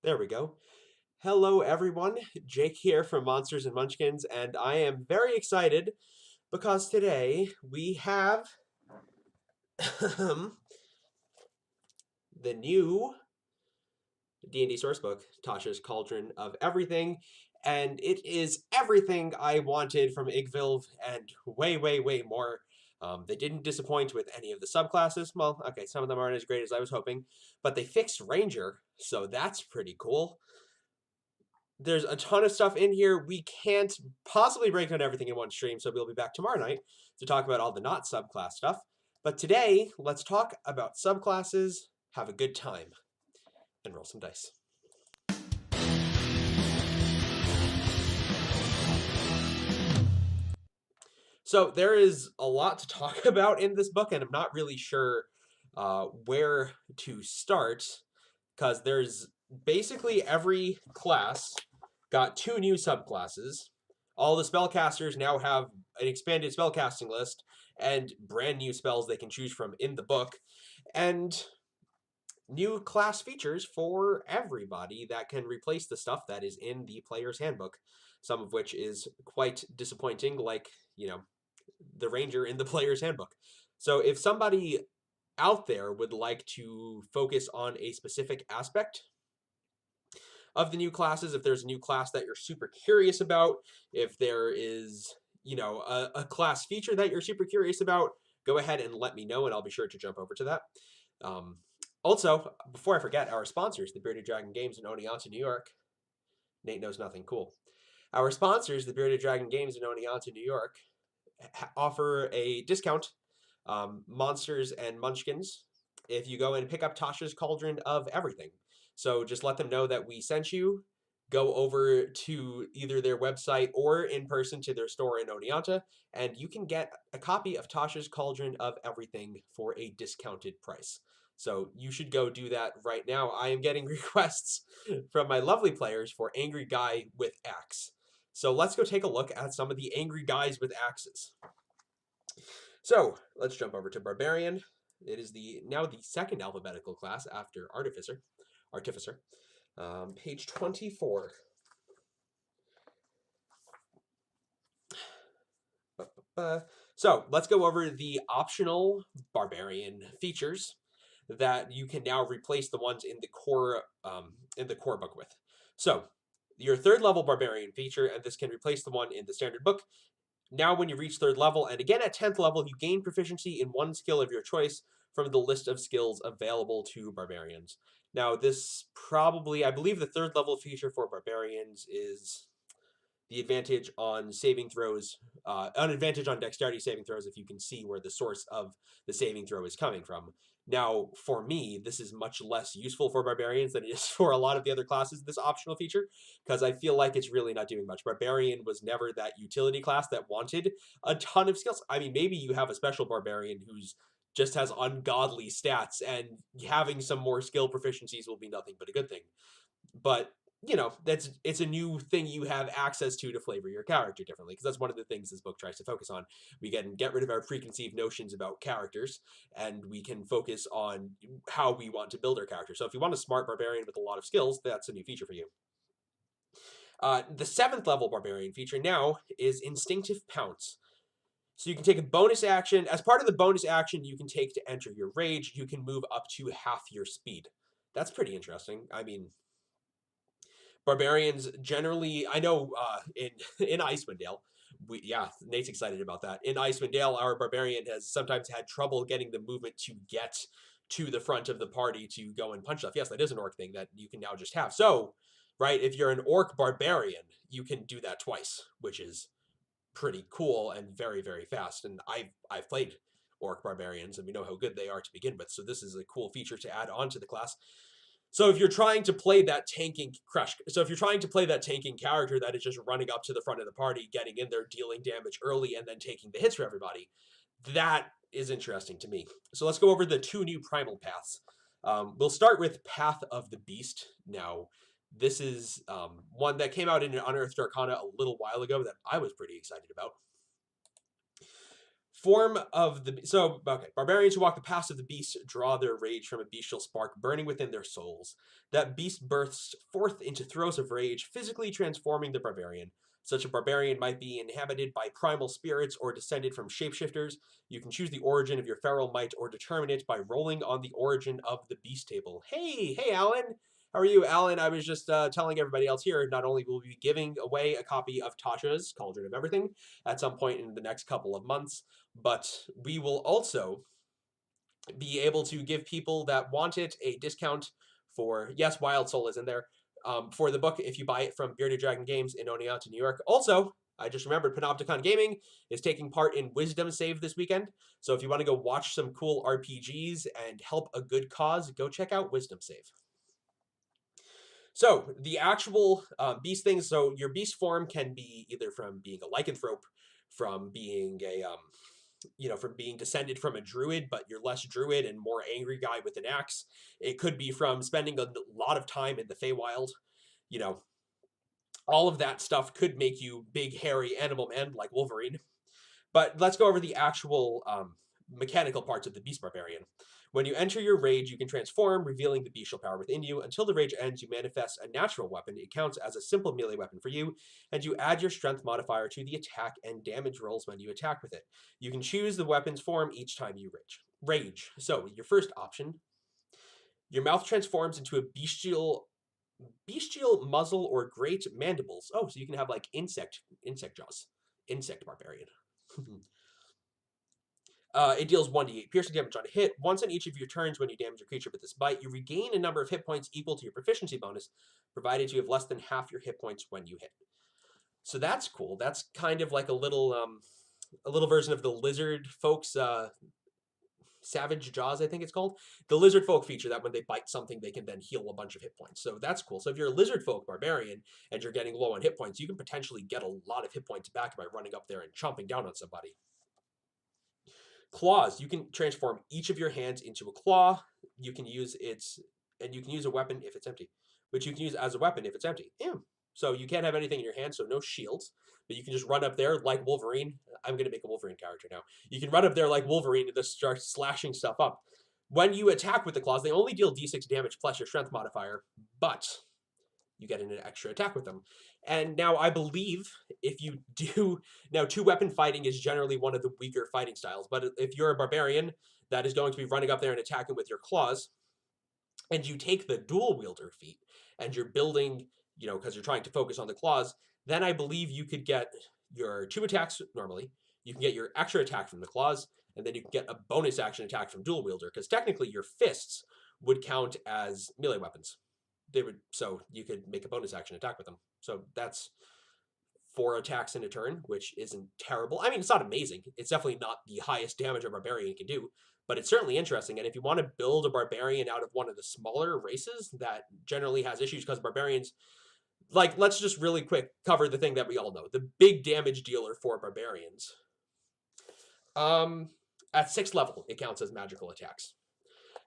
There we go. Hello, everyone. Jake here from Monsters and Munchkins, and I am very excited because today we have the new D&D Source book, Tasha's Cauldron of Everything, and it is everything I wanted from Igvilv and way, way, way more. They didn't disappoint with any of the subclasses. Well, okay, some of them aren't as great as I was hoping, but they fixed Ranger, so that's pretty cool. There's a ton of stuff in here. We can't possibly break down everything in one stream, so we'll be back tomorrow night to talk about all the not subclass stuff. But today, let's talk about subclasses, have a good time, and roll some dice. So there is a lot to talk about in this book, and I'm not really sure where to start, because there's basically every class got two new subclasses. All the spellcasters now have an expanded spellcasting list and brand new spells they can choose from in the book, and new class features for everybody that can replace the stuff that is in the player's handbook, some of which is quite disappointing, like, the Ranger in the player's handbook. So if somebody out there would like to focus on a specific aspect of the new classes, if there's a new class that you're super curious about, if there is, a class feature that you're super curious about, go ahead and let me know, and I'll be sure to jump over to that. Also, before I forget, our sponsors, the Bearded Dragon Games in Oneonta, New York. Nate knows nothing. Cool. Our sponsors, the Bearded Dragon Games in Oneonta, New York, offer a discount, Monsters and Munchkins, if you go and pick up Tasha's Cauldron of Everything. So just let them know that we sent you. Go over to either their website or in person to their store in Oneonta, and you can get a copy of Tasha's Cauldron of Everything for a discounted price. So you should go do that right now. I am getting requests from my lovely players for Angry Guy with Axe. So let's go take a look at some of the angry guys with axes. So let's jump over to Barbarian. It is now the second alphabetical class after Artificer. Page 24. So let's go over the optional Barbarian features that you can now replace the ones in the core book with. So your third level Barbarian feature, and this can replace the one in the standard book. Now when you reach third level, and again at 10th level, you gain proficiency in one skill of your choice from the list of skills available to Barbarians. Now this probably, I believe the third level feature for Barbarians is the advantage on saving throws, an advantage on dexterity saving throws if you can see where the source of the saving throw is coming from. Now, for me, this is much less useful for Barbarians than it is for a lot of the other classes, this optional feature, because I feel like it's really not doing much. Barbarian was never that utility class that wanted a ton of skills. I mean, maybe you have a special Barbarian who's just has ungodly stats, and having some more skill proficiencies will be nothing but a good thing. But it's a new thing you have access to flavor your character differently, because that's one of the things this book tries to focus on. We can get rid of our preconceived notions about characters, and we can focus on how we want to build our character. So if you want a smart barbarian with a lot of skills, that's a new feature for you. The 7th level barbarian feature now is Instinctive Pounce. So you can take a bonus action. As part of the bonus action you can take to enter your rage, you can move up to half your speed. That's pretty interesting. I mean, Barbarians generally, I know in Icewind Dale, Nate's excited about that. In Icewind Dale, our Barbarian has sometimes had trouble getting the movement to get to the front of the party to go and punch stuff. Yes, that is an orc thing that you can now just have. So, right, if you're an orc Barbarian, you can do that twice, which is pretty cool and very, very fast. And I've played orc Barbarians, and we know how good they are to begin with. So this is a cool feature to add on to the class. So if you're trying to play that tanking character that is just running up to the front of the party, getting in there, dealing damage early, and then taking the hits for everybody, that is interesting to me. So let's go over the two new primal paths. We'll start with Path of the Beast. Now, this is one that came out in an Unearthed Arcana a little while ago that I was pretty excited about. Form of the barbarians who walk the paths of the beast draw their rage from a bestial spark burning within their souls. That beast bursts forth into throes of rage, physically transforming the barbarian. Such a barbarian might be inhabited by primal spirits or descended from shapeshifters. You can choose the origin of your feral might or determine it by rolling on the origin of the beast table. Hey, Alan! How are you, Alan? I was just telling everybody else here, not only will we be giving away a copy of Tasha's Cauldron of Everything at some point in the next couple of months, but we will also be able to give people that want it a discount for, yes, Wild Soul is in there, for the book if you buy it from Bearded Dragon Games in Oneonta, New York. Also, I just remembered Panopticon Gaming is taking part in Wisdom Save this weekend. So if you want to go watch some cool RPGs and help a good cause, go check out Wisdom Save. So the actual beast things, so your beast form can be either from being a lycanthrope, from being a from being descended from a druid, but you're less druid and more angry guy with an axe. It could be from spending a lot of time in the Feywild. You know, all of that stuff could make you big, hairy animal man like Wolverine. But let's go over the actual mechanical parts of the Beast Barbarian. When you enter your rage, you can transform, revealing the bestial power within you. Until the rage ends, you manifest a natural weapon. It counts as a simple melee weapon for you, and you add your strength modifier to the attack and damage rolls when you attack with it. You can choose the weapon's form each time you rage. So, your first option, your mouth transforms into a bestial muzzle or great mandibles. Oh, so you can have like insect jaws. Insect barbarian. It deals 1d8 piercing damage on a hit. Once on each of your turns when you damage a creature with this bite, you regain a number of hit points equal to your proficiency bonus, provided you have less than half your hit points when you hit. So that's cool. That's kind of like a little version of the lizard folks Savage Jaws, I think it's called. The lizard folk feature that when they bite something, they can then heal a bunch of hit points. So that's cool. So if you're a lizard folk barbarian and you're getting low on hit points, you can potentially get a lot of hit points back by running up there and chomping down on somebody. Claws, you can transform each of your hands into a claw. You can use a weapon if it's empty, which you can use as a weapon if it's empty. Yeah. So you can't have anything in your hand, so no shields, but you can just run up there like Wolverine. I'm going to make a Wolverine character now. You can run up there like Wolverine and just start slashing stuff up. When you attack with the claws, they only deal d6 damage plus your strength modifier, but you get an extra attack with them. And now I believe if you do, now two weapon fighting is generally one of the weaker fighting styles, but if you're a barbarian that is going to be running up there and attacking with your claws, and you take the dual wielder feat and you're building, because you're trying to focus on the claws, then I believe you could get your 2 attacks normally, you can get your extra attack from the claws, and then you can get a bonus action attack from dual wielder, because technically your fists would count as melee weapons. So you could make a bonus action attack with them. So that's 4 attacks in a turn, which isn't terrible. I mean, it's not amazing. It's definitely not the highest damage a barbarian can do, but it's certainly interesting. And if you want to build a barbarian out of one of the smaller races that generally has issues, because barbarians, let's just really quick cover the thing that we all know. The big damage dealer for barbarians. At 6th level, it counts as magical attacks.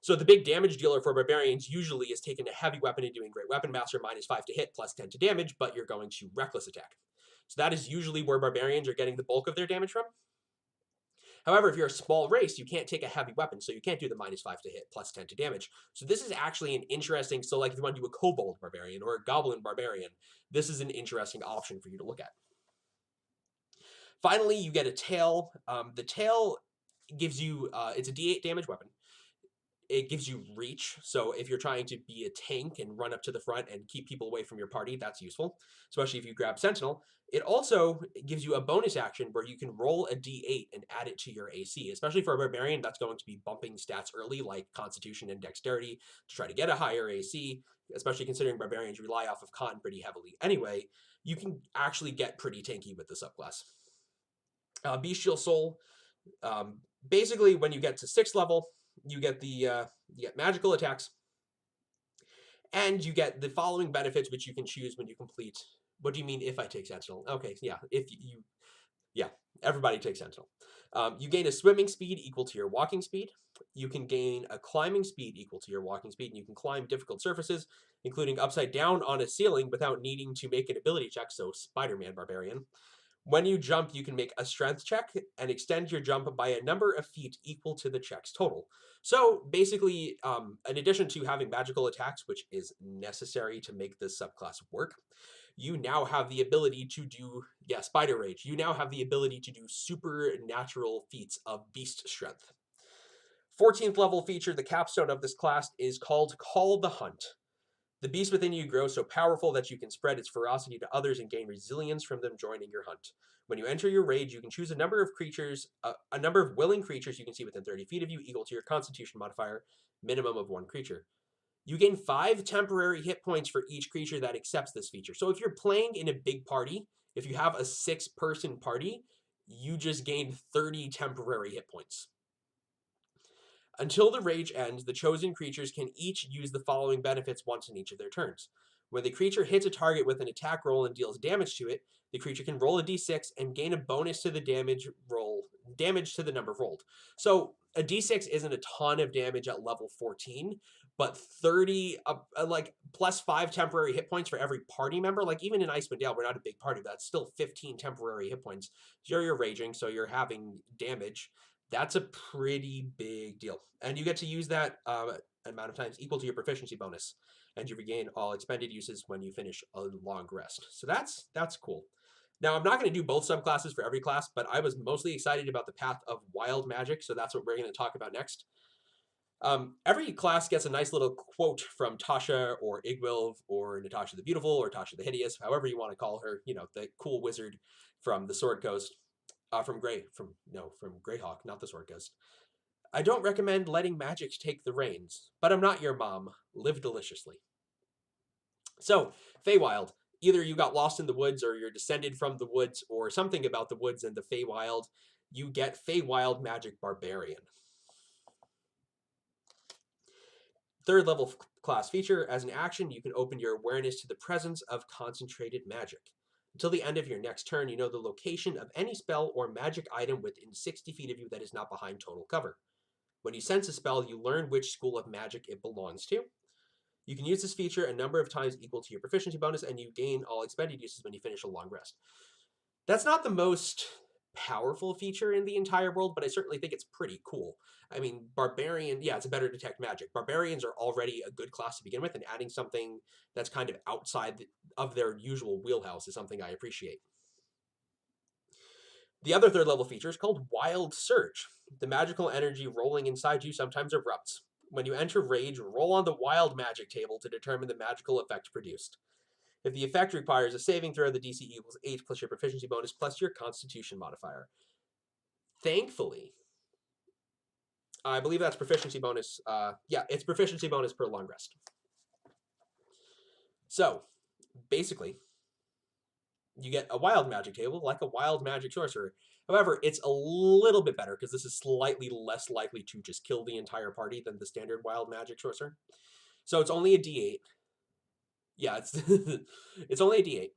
So the big damage dealer for barbarians usually is taking a heavy weapon and doing Great Weapon Master -5 to hit, plus 10 to damage, but you're going to reckless attack. So that is usually where barbarians are getting the bulk of their damage from. However, if you're a small race, you can't take a heavy weapon, so you can't do the -5 to hit, plus 10 to damage. So this is actually an interesting, so if you want to do a kobold barbarian or a goblin barbarian, this is an interesting option for you to look at. Finally, you get a tail. The tail gives you, it's a d8 damage weapon. It gives you reach, so if you're trying to be a tank and run up to the front and keep people away from your party, that's useful, especially if you grab Sentinel. It also gives you a bonus action where you can roll a d8 and add it to your AC, especially for a barbarian. That's going to be bumping stats early, like Constitution and Dexterity, to try to get a higher AC, especially considering barbarians rely off of Con pretty heavily anyway. You can actually get pretty tanky with the subclass. Bestial Soul, basically when you get to 6th level, you get you get magical attacks, and you get the following benefits, which you can choose when you complete. What do you mean if I take Sentinel? Okay, yeah, everybody takes Sentinel. You gain a swimming speed equal to your walking speed. You can gain a climbing speed equal to your walking speed, and you can climb difficult surfaces, including upside down on a ceiling without needing to make an ability check, so Spider-Man Barbarian. When you jump, you can make a strength check and extend your jump by a number of feet equal to the check's total. So basically, in addition to having magical attacks, which is necessary to make this subclass work, you now have the ability to do, Spider Rage. You now have the ability to do supernatural feats of beast strength. 14th level feature, the capstone of this class, is called Call the Hunt. The beast within you grows so powerful that you can spread its ferocity to others and gain resilience from them joining your hunt. When you enter your rage, you can choose a number of creatures, a number of willing creatures you can see within 30 feet of you, equal to your Constitution modifier, minimum of 1 creature. You gain 5 temporary hit points for each creature that accepts this feature. So if you're playing in a big party, if you have a 6-person party, you just gain 30 temporary hit points. Until the rage ends, the chosen creatures can each use the following benefits once in each of their turns. When the creature hits a target with an attack roll and deals damage to it, the creature can roll a d6 and gain a bonus to the damage to the number rolled. So a d6 isn't a ton of damage at level 14, but 30, plus 5 temporary hit points for every party member. Like even in Icewind Dale, we're not a big party, but that's still 15 temporary hit points. So you're raging, so you're having damage. That's a pretty big deal. And you get to use that amount of times equal to your proficiency bonus. And you regain all expended uses when you finish a long rest. So that's cool. Now, I'm not going to do both subclasses for every class, but I was mostly excited about the path of wild magic, so that's what we're going to talk about next. Every class gets a nice little quote from Tasha or Igwilv or Natasha the Beautiful or Tasha the Hideous, however you want to call her, the cool wizard from the Sword Coast. From Greyhawk, not the Sword Ghost. I don't recommend letting magic take the reins, but I'm not your mom. Live deliciously. So, Feywild. Either you got lost in the woods or you're descended from the woods or something about the woods and the Feywild. You get Feywild Magic Barbarian. 3rd level class feature. As an action, you can open your awareness to the presence of concentrated magic. Until the end of your next turn, you know the location of any spell or magic item within 60 feet of you that is not behind total cover. When you sense a spell, you learn which school of magic it belongs to. You can use this feature a number of times equal to your proficiency bonus, and you gain all expended uses when you finish a long rest. That's not the most powerful feature in the entire world, but I certainly think it's pretty cool. I mean, Barbarian, it's a better detect magic. Barbarians are already a good class to begin with, and adding something that's kind of outside of their usual wheelhouse is something I appreciate. The other 3rd level feature is called Wild Surge. The magical energy rolling inside you sometimes erupts. When you enter rage, roll on the wild magic table to determine the magical effect produced. If the effect requires a saving throw, the DC equals 8 plus your proficiency bonus plus your constitution modifier. Thankfully, I believe that's proficiency bonus. It's proficiency bonus per long rest. So, basically, you get a wild magic table like a wild magic sorcerer. However, it's a little bit better because this is slightly less likely to just kill the entire party than the standard wild magic sorcerer. So it's only a d8. Yeah, it's only a d8.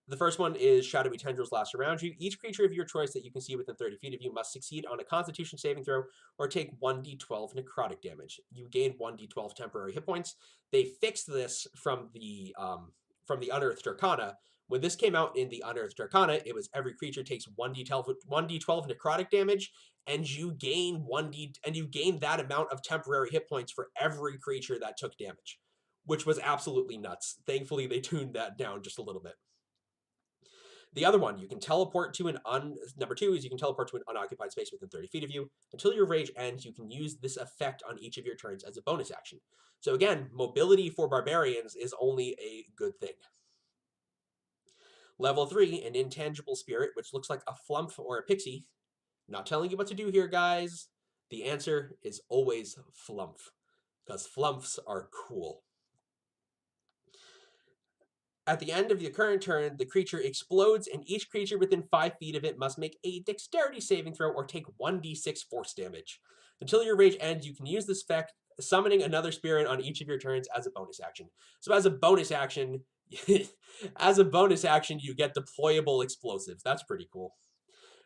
The first one is shadowy tendrils last around you. Each creature of your choice that you can see within 30 feet of you must succeed on a constitution saving throw or take 1d12 necrotic damage. You gain 1d12 temporary hit points. They fixed this from the Unearthed Arcana. When this came out in the Unearthed Arcana, it was every creature takes 1d12 necrotic damage, and you gain that amount of temporary hit points for every creature that took damage, which was absolutely nuts. Thankfully, they tuned that down just a little bit. The other one, you can teleport to number 2 is you can teleport to an unoccupied space within 30 feet of you. Until your rage ends, you can use this effect on each of your turns as a bonus action. So again, mobility for barbarians is only a good thing. Level 3, an intangible spirit, which looks like a flumph or a pixie. Not telling you what to do here, guys. The answer is always flumph, because flumphs are cool. At the end of the current turn, the creature explodes, and each creature within 5 feet of it must make a dexterity saving throw or take 1d6 force damage. Until your rage ends, you can use this effect, summoning another spirit on each of your turns as a bonus action. So as a bonus action, you get deployable explosives. That's pretty cool.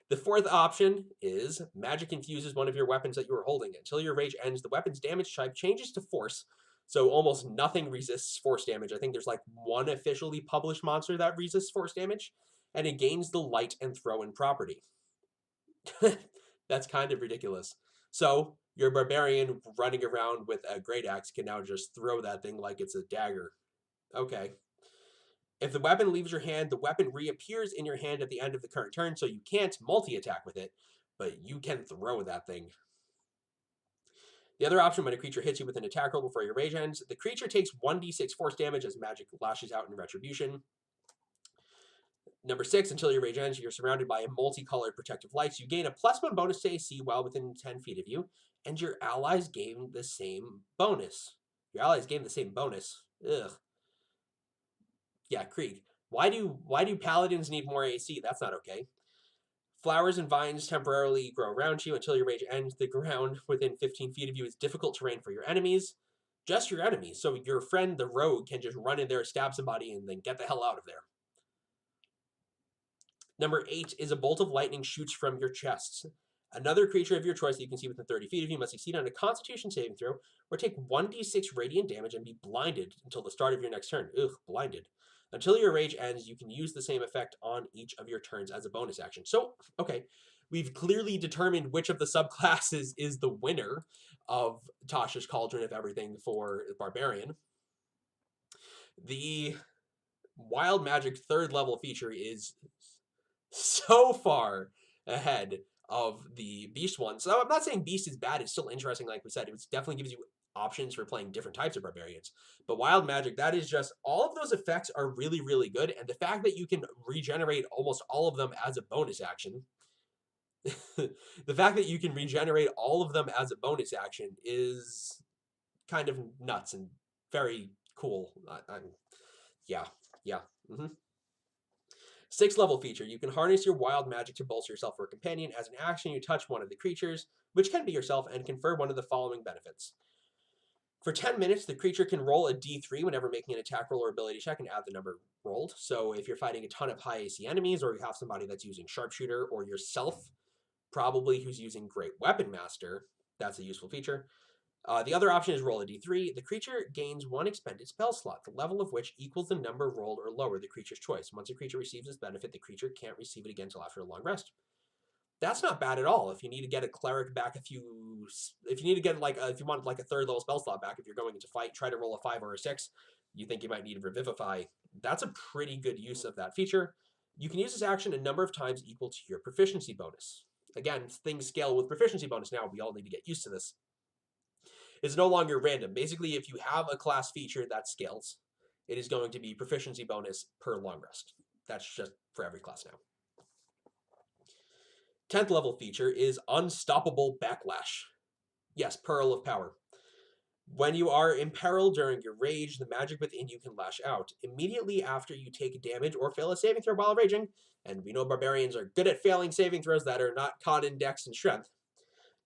The 4th option is magic infuses one of your weapons that you are holding. Until your rage ends, the weapon's damage type changes to force, so almost nothing resists force damage. I think there's like one officially published monster that resists force damage. and it gains the light and throw-in property. That's kind of ridiculous. So your barbarian running around with a great axe can now just throw that thing like it's a dagger. Okay. If the weapon leaves your hand, the weapon reappears in your hand at the end of the current turn, so you can't multi-attack with it, but you can throw that thing. The other option, when a creature hits you with an attack roll before your rage ends, the creature takes 1d6 force damage as magic lashes out in retribution. Number 6, until your rage ends, you're surrounded by a multicolored protective lights. You gain a +1 bonus to AC while within 10 feet of you, and your allies gain the same bonus. Your allies gain the same bonus. Ugh. Yeah, Krieg. Why do paladins need more AC? That's not okay. Flowers and vines temporarily grow around you until your rage ends. The ground within 15 feet of you is difficult terrain for your enemies. Just your enemies. So your friend, the rogue, can just run in there, stab somebody, and then get the hell out of there. Number 8 is a bolt of lightning shoots from your chests. Another creature of your choice that you can see within 30 feet of you must succeed on a Constitution saving throw or take 1d6 radiant damage and be blinded until the start of your next turn. Ugh, blinded. Until your rage ends, you can use the same effect on each of your turns as a bonus action. So, okay, we've clearly determined which of the subclasses is the winner of Tasha's Cauldron of Everything for Barbarian. The Wild Magic 3rd level feature is so far ahead of the Beast one. So I'm not saying Beast is bad. It's still interesting, like we said. It definitely gives you options for playing different types of barbarians. But Wild Magic, that is just, all of those effects are really, really good. And the fact that you can regenerate almost all of them as a bonus action, the fact that you can regenerate all of them as a bonus action is kind of nuts and very cool. Yeah. Mm-hmm. 6th level feature, you can harness your wild magic to bolster yourself for a companion. As an action, you touch one of the creatures, which can be yourself, and confer one of the following benefits. For 10 minutes, the creature can roll a d3 whenever making an attack roll or ability check and add the number rolled. So if you're fighting a ton of high AC enemies, or you have somebody that's using Sharpshooter, or yourself, probably who's using Great Weapon Master, that's a useful feature. The other option is roll a d3. The creature gains 1 expended spell slot, the level of which equals the number rolled or lower the creature's choice. Once a creature receives this benefit, the creature can't receive it again until after a long rest. That's not bad at all. If you need to get a cleric back, if you need to get if you want like a 3rd level spell slot back, if you're going into fight, try to roll a 5 or a 6, you think you might need to Revivify. That's a pretty good use of that feature. You can use this action a number of times equal to your proficiency bonus. Again, things scale with proficiency bonus now. We all need to get used to this. It's no longer random. Basically, if you have a class feature that scales, it is going to be proficiency bonus per long rest. That's just for every class now. 10th level feature is Unstoppable Backlash. Yes, Pearl of Power. When you are in peril during your rage, the magic within you can lash out. Immediately after you take damage or fail a saving throw while raging, and we know barbarians are good at failing saving throws that are not caught in dex and strength,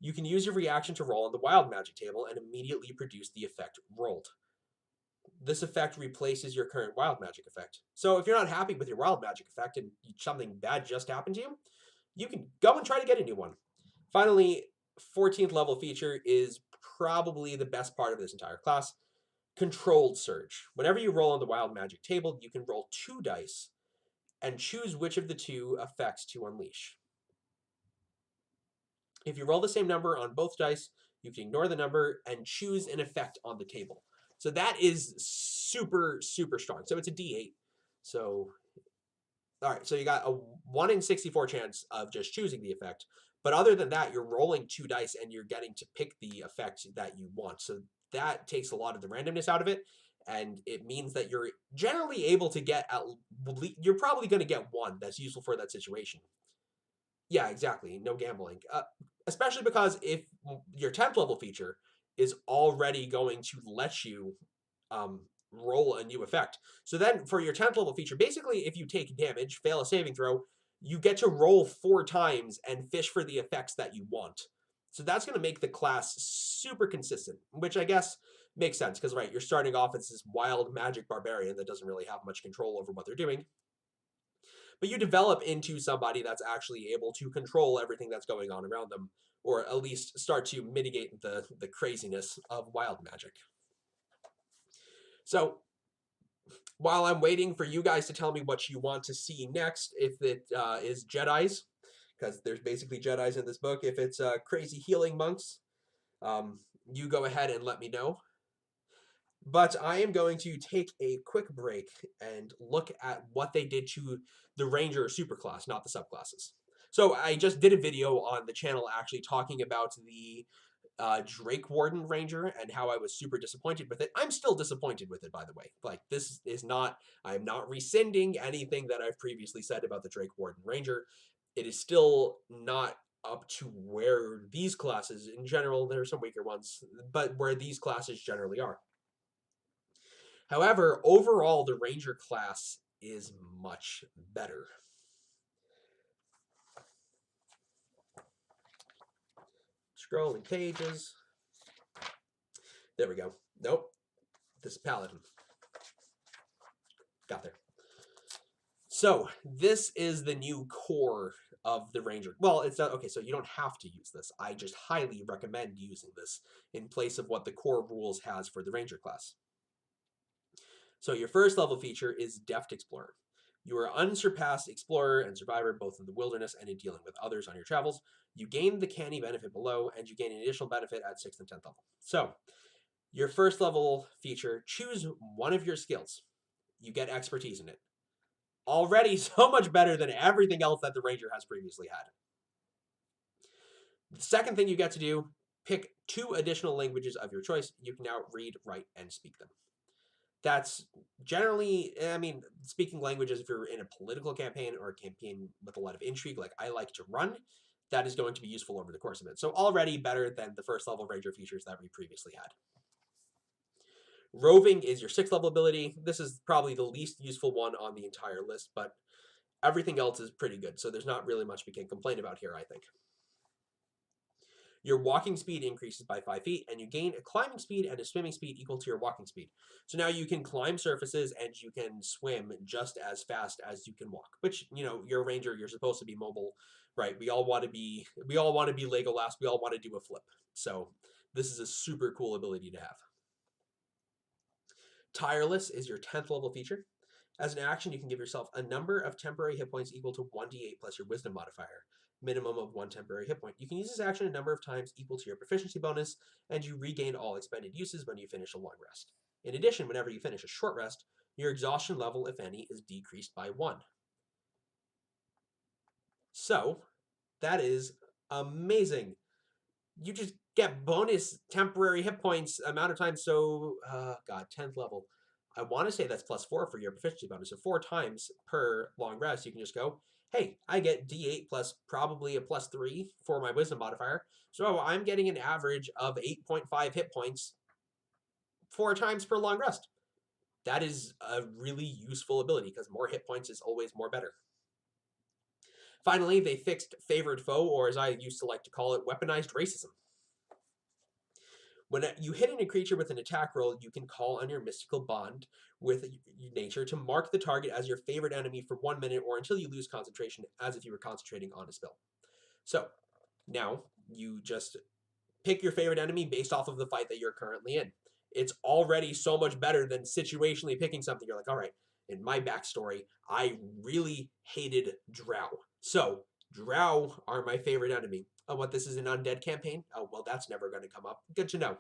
you can use your reaction to roll on the wild magic table and immediately produce the effect rolled. This effect replaces your current wild magic effect. So if you're not happy with your wild magic effect and something bad just happened to you, you can go and try to get a new one. Finally, 14th level feature is probably the best part of this entire class. Controlled Surge. Whenever you roll on the wild magic table, you can roll 2 dice and choose which of the 2 effects to unleash. If you roll the same number on both dice, you can ignore the number and choose an effect on the table. So that is super, super strong. So it's a D8. So, all right, so you got a 1 in 64 chance of just choosing the effect. But other than that, you're rolling 2 dice and you're getting to pick the effect that you want. So that takes a lot of the randomness out of it. And it means that you're generally able to get, you're probably going to get 1 that's useful for that situation. Yeah, exactly. No gambling. Especially because if your 10th level feature is already going to let you roll a new effect. So then for your 10th level feature, basically if you take damage, fail a saving throw, you get to roll 4 times and fish for the effects that you want. So that's going to make the class super consistent, which I guess makes sense because, right, you're starting off as this wild magic barbarian that doesn't really have much control over what they're doing. But you develop into somebody that's actually able to control everything that's going on around them, or at least start to mitigate the craziness of wild magic. So While I'm waiting for you guys to tell me what you want to see next, if it is Jedis, because there's basically Jedis in this book. If it's crazy healing monks, you go ahead and let me know. But I am going to take a quick break and look at what they did to the Ranger superclass, not the subclasses. So I just did a video on the channel actually talking about the Drake Warden Ranger and how I was super disappointed with it. I'm still disappointed with it, by the way. Like, this is not, I'm not rescinding anything that I've previously said about the Drake Warden Ranger. It is still not up to where these classes, in general, there are some weaker ones, but where these classes generally are. However, overall, the Ranger class is much better. Scrolling pages. There we go. Nope. This is Paladin. Got there. So, this is the new core of the Ranger. Well, it's not, okay, so you don't have to use this. I just highly recommend using this in place of what the core rules has for the Ranger class. So your first level feature is Deft Explorer. You are unsurpassed explorer and survivor both in the wilderness and in dealing with others on your travels. You gain the canny benefit below, and you gain an additional benefit at 6th and 10th level. So, your first level feature, choose one of your skills. You get expertise in it. Already so much better than everything else that the Ranger has previously had. The second thing you get to do, pick 2 additional languages of your choice. You can now read, write, and speak them. That's generally, I mean, speaking languages, if you're in a political campaign or a campaign with a lot of intrigue, like I like to run, that is going to be useful over the course of it. So already better than the first level Ranger features that we previously had. Roving is your 6th level ability. This is probably the least useful one on the entire list, but everything else is pretty good, so there's not really much we can complain about here, I think. Your walking speed increases by 5 feet, and you gain a climbing speed and a swimming speed equal to your walking speed. So now you can climb surfaces and you can swim just as fast as you can walk. Which, you know, you're a ranger, you're supposed to be mobile, right? We all want to be Legolas, we all want to do a flip. So this is a super cool ability to have. Tireless is your 10th level feature. As an action, you can give yourself a number of temporary hit points equal to 1d8 plus your wisdom modifier. Minimum of 1 temporary hit point. You can use this action a number of times equal to your proficiency bonus, and you regain all expended uses when you finish a long rest. In addition, whenever you finish a short rest, your exhaustion level, if any, is decreased by 1. So, that is amazing. You just get bonus temporary hit points amount of times, so, 10th level. I want to say that's +4 for your proficiency bonus. So 4 times per long rest, you can just go, hey, I get D8 plus probably a +3 for my wisdom modifier. So I'm getting an average of 8.5 hit points 4 times per long rest. That is a really useful ability because more hit points is always more better. Finally, they fixed favored foe, or as I used to like to call it, weaponized racism. When you hit a creature with an attack roll, you can call on your mystical bond with nature to mark the target as your favorite enemy for 1 minute or until you lose concentration as if you were concentrating on a spell. So, now you just pick your favorite enemy based off of the fight that you're currently in. It's already so much better than situationally picking something. You're like, all right, in my backstory, I really hated Drow. So, Drow are my favorite enemy. Oh, what, this is an undead campaign? Oh, well, that's never going to come up. Good to know.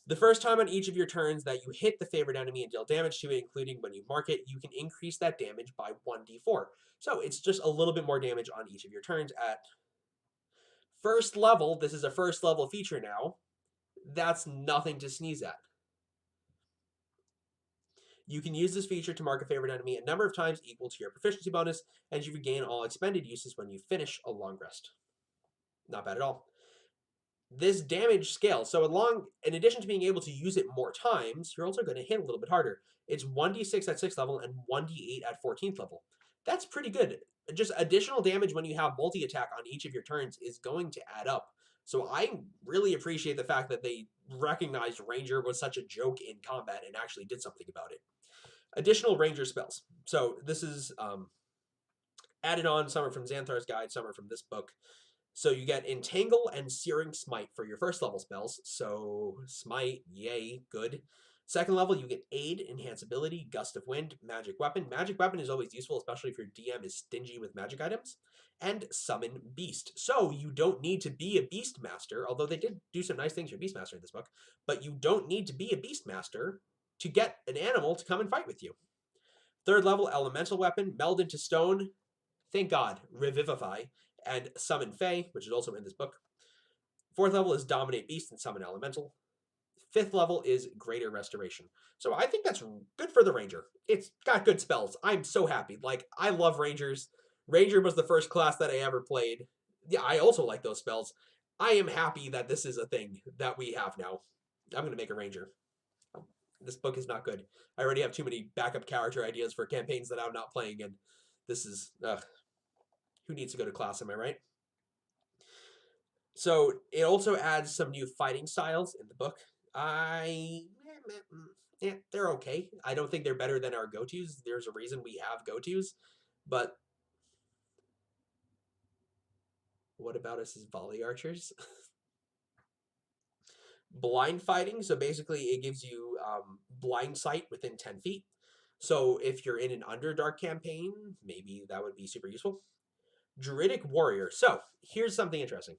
The first time on each of your turns that you hit the favorite enemy and deal damage to it, including when you mark it, you can increase that damage by 1d4. So it's just a little bit more damage on each of your turns at first level. This is a first level feature now. That's nothing to sneeze at. You can use this feature to mark a favorite enemy a number of times equal to your proficiency bonus, and you regain all expended uses when you finish a long rest. Not bad at all. This damage scale, so in addition to being able to use it more times, you're also going to hit a little bit harder. It's 1d6 at 6th level and 1d8 at 14th level. That's pretty good. Just additional damage when you have multi-attack on each of your turns is going to add up. So I really appreciate the fact that they recognized Ranger was such a joke in combat and actually did something about it. Additional Ranger spells. So this is added on. Some are from Xanthar's Guide, some are from this book. So you get Entangle and Searing Smite for your first level spells. So Smite, yay, good. Second level, you get Aid, Enhance Ability, Gust of Wind, Magic Weapon. Magic Weapon is always useful, especially if your DM is stingy with magic items. And Summon Beast. So you don't need to be a Beast Master, although they did do some nice things for Beast Master in this book, but you don't need to be a Beast Master to get an animal to come and fight with you. Third level, Elemental Weapon, Meld into Stone, thank God, Revivify, and Summon Fae, which is also in this book. Fourth level is Dominate Beast and Summon Elemental. Fifth level is Greater Restoration. So I think that's good for the Ranger. It's got good spells. I'm so happy. Like, I love Rangers. Ranger was the first class that I ever played. Yeah, I also like those spells. I am happy that this is a thing that we have now. I'm going to make a Ranger. This book is not good. I already have too many backup character ideas for campaigns that I'm not playing, and this is... who needs to go to class, am I right? So it also adds some new fighting styles in the book. They're okay. I don't think they're better than our go-tos. There's a reason we have go-tos, but what about us as volley archers? Blind fighting, so basically it gives you blind sight within 10 feet. So if you're in an Underdark campaign, maybe that would be super useful. Dridic Warrior. So here's something interesting.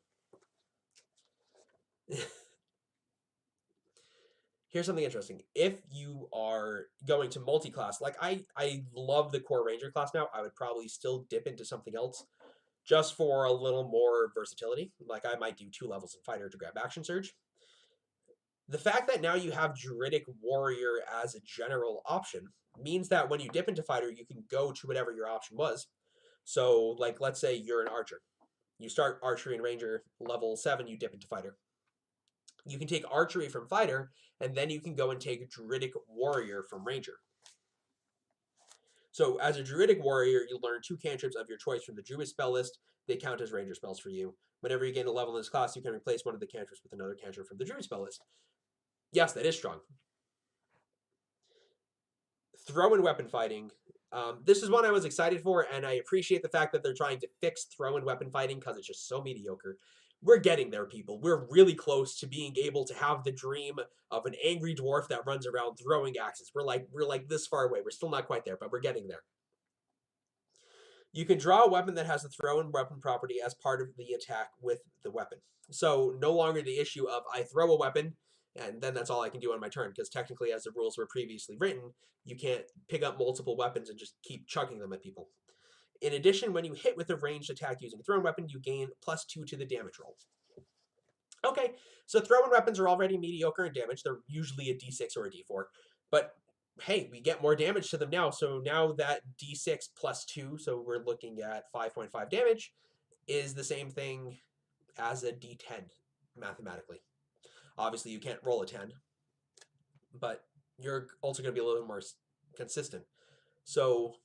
Here's something interesting. If you are going to multi-class, like I love the core Ranger class now, I would probably still dip into something else just for a little more versatility. Like I might do 2 levels in Fighter to grab Action Surge. The fact that now you have Dridic Warrior as a general option means that when you dip into Fighter, you can go to whatever your option was. So, like, let's say you're an Archer. You start Archery and Ranger, level 7, you dip into Fighter. You can take Archery from Fighter, and then you can go and take Druidic Warrior from Ranger. So as a Druidic Warrior, you learn 2 cantrips of your choice from the Druid spell list. They count as Ranger spells for you. Whenever you gain a level in this class, you can replace one of the cantrips with another cantrip from the Druid spell list. Yes, that is strong. Throw and weapon fighting. This is one I was excited for, and I appreciate the fact that they're trying to fix throw and weapon fighting because it's just so mediocre. We're getting there, people. We're really close to being able to have the dream of an angry dwarf that runs around throwing axes. We're like this far away. We're still not quite there, but we're getting there. You can draw a weapon that has a throw and weapon property as part of the attack with the weapon. So no longer the issue of I throw a weapon and then that's all I can do on my turn, because technically as the rules were previously written, you can't pick up multiple weapons and just keep chucking them at people. In addition, when you hit with a ranged attack using a thrown weapon, you gain +2 to the damage roll. Okay, so thrown weapons are already mediocre in damage. They're usually a d6 or a d4. But hey, we get more damage to them now. So now that d6 +2, so we're looking at 5.5 damage, is the same thing as a d10 mathematically. Obviously, you can't roll a 10, but you're also going to be a little bit more consistent. So,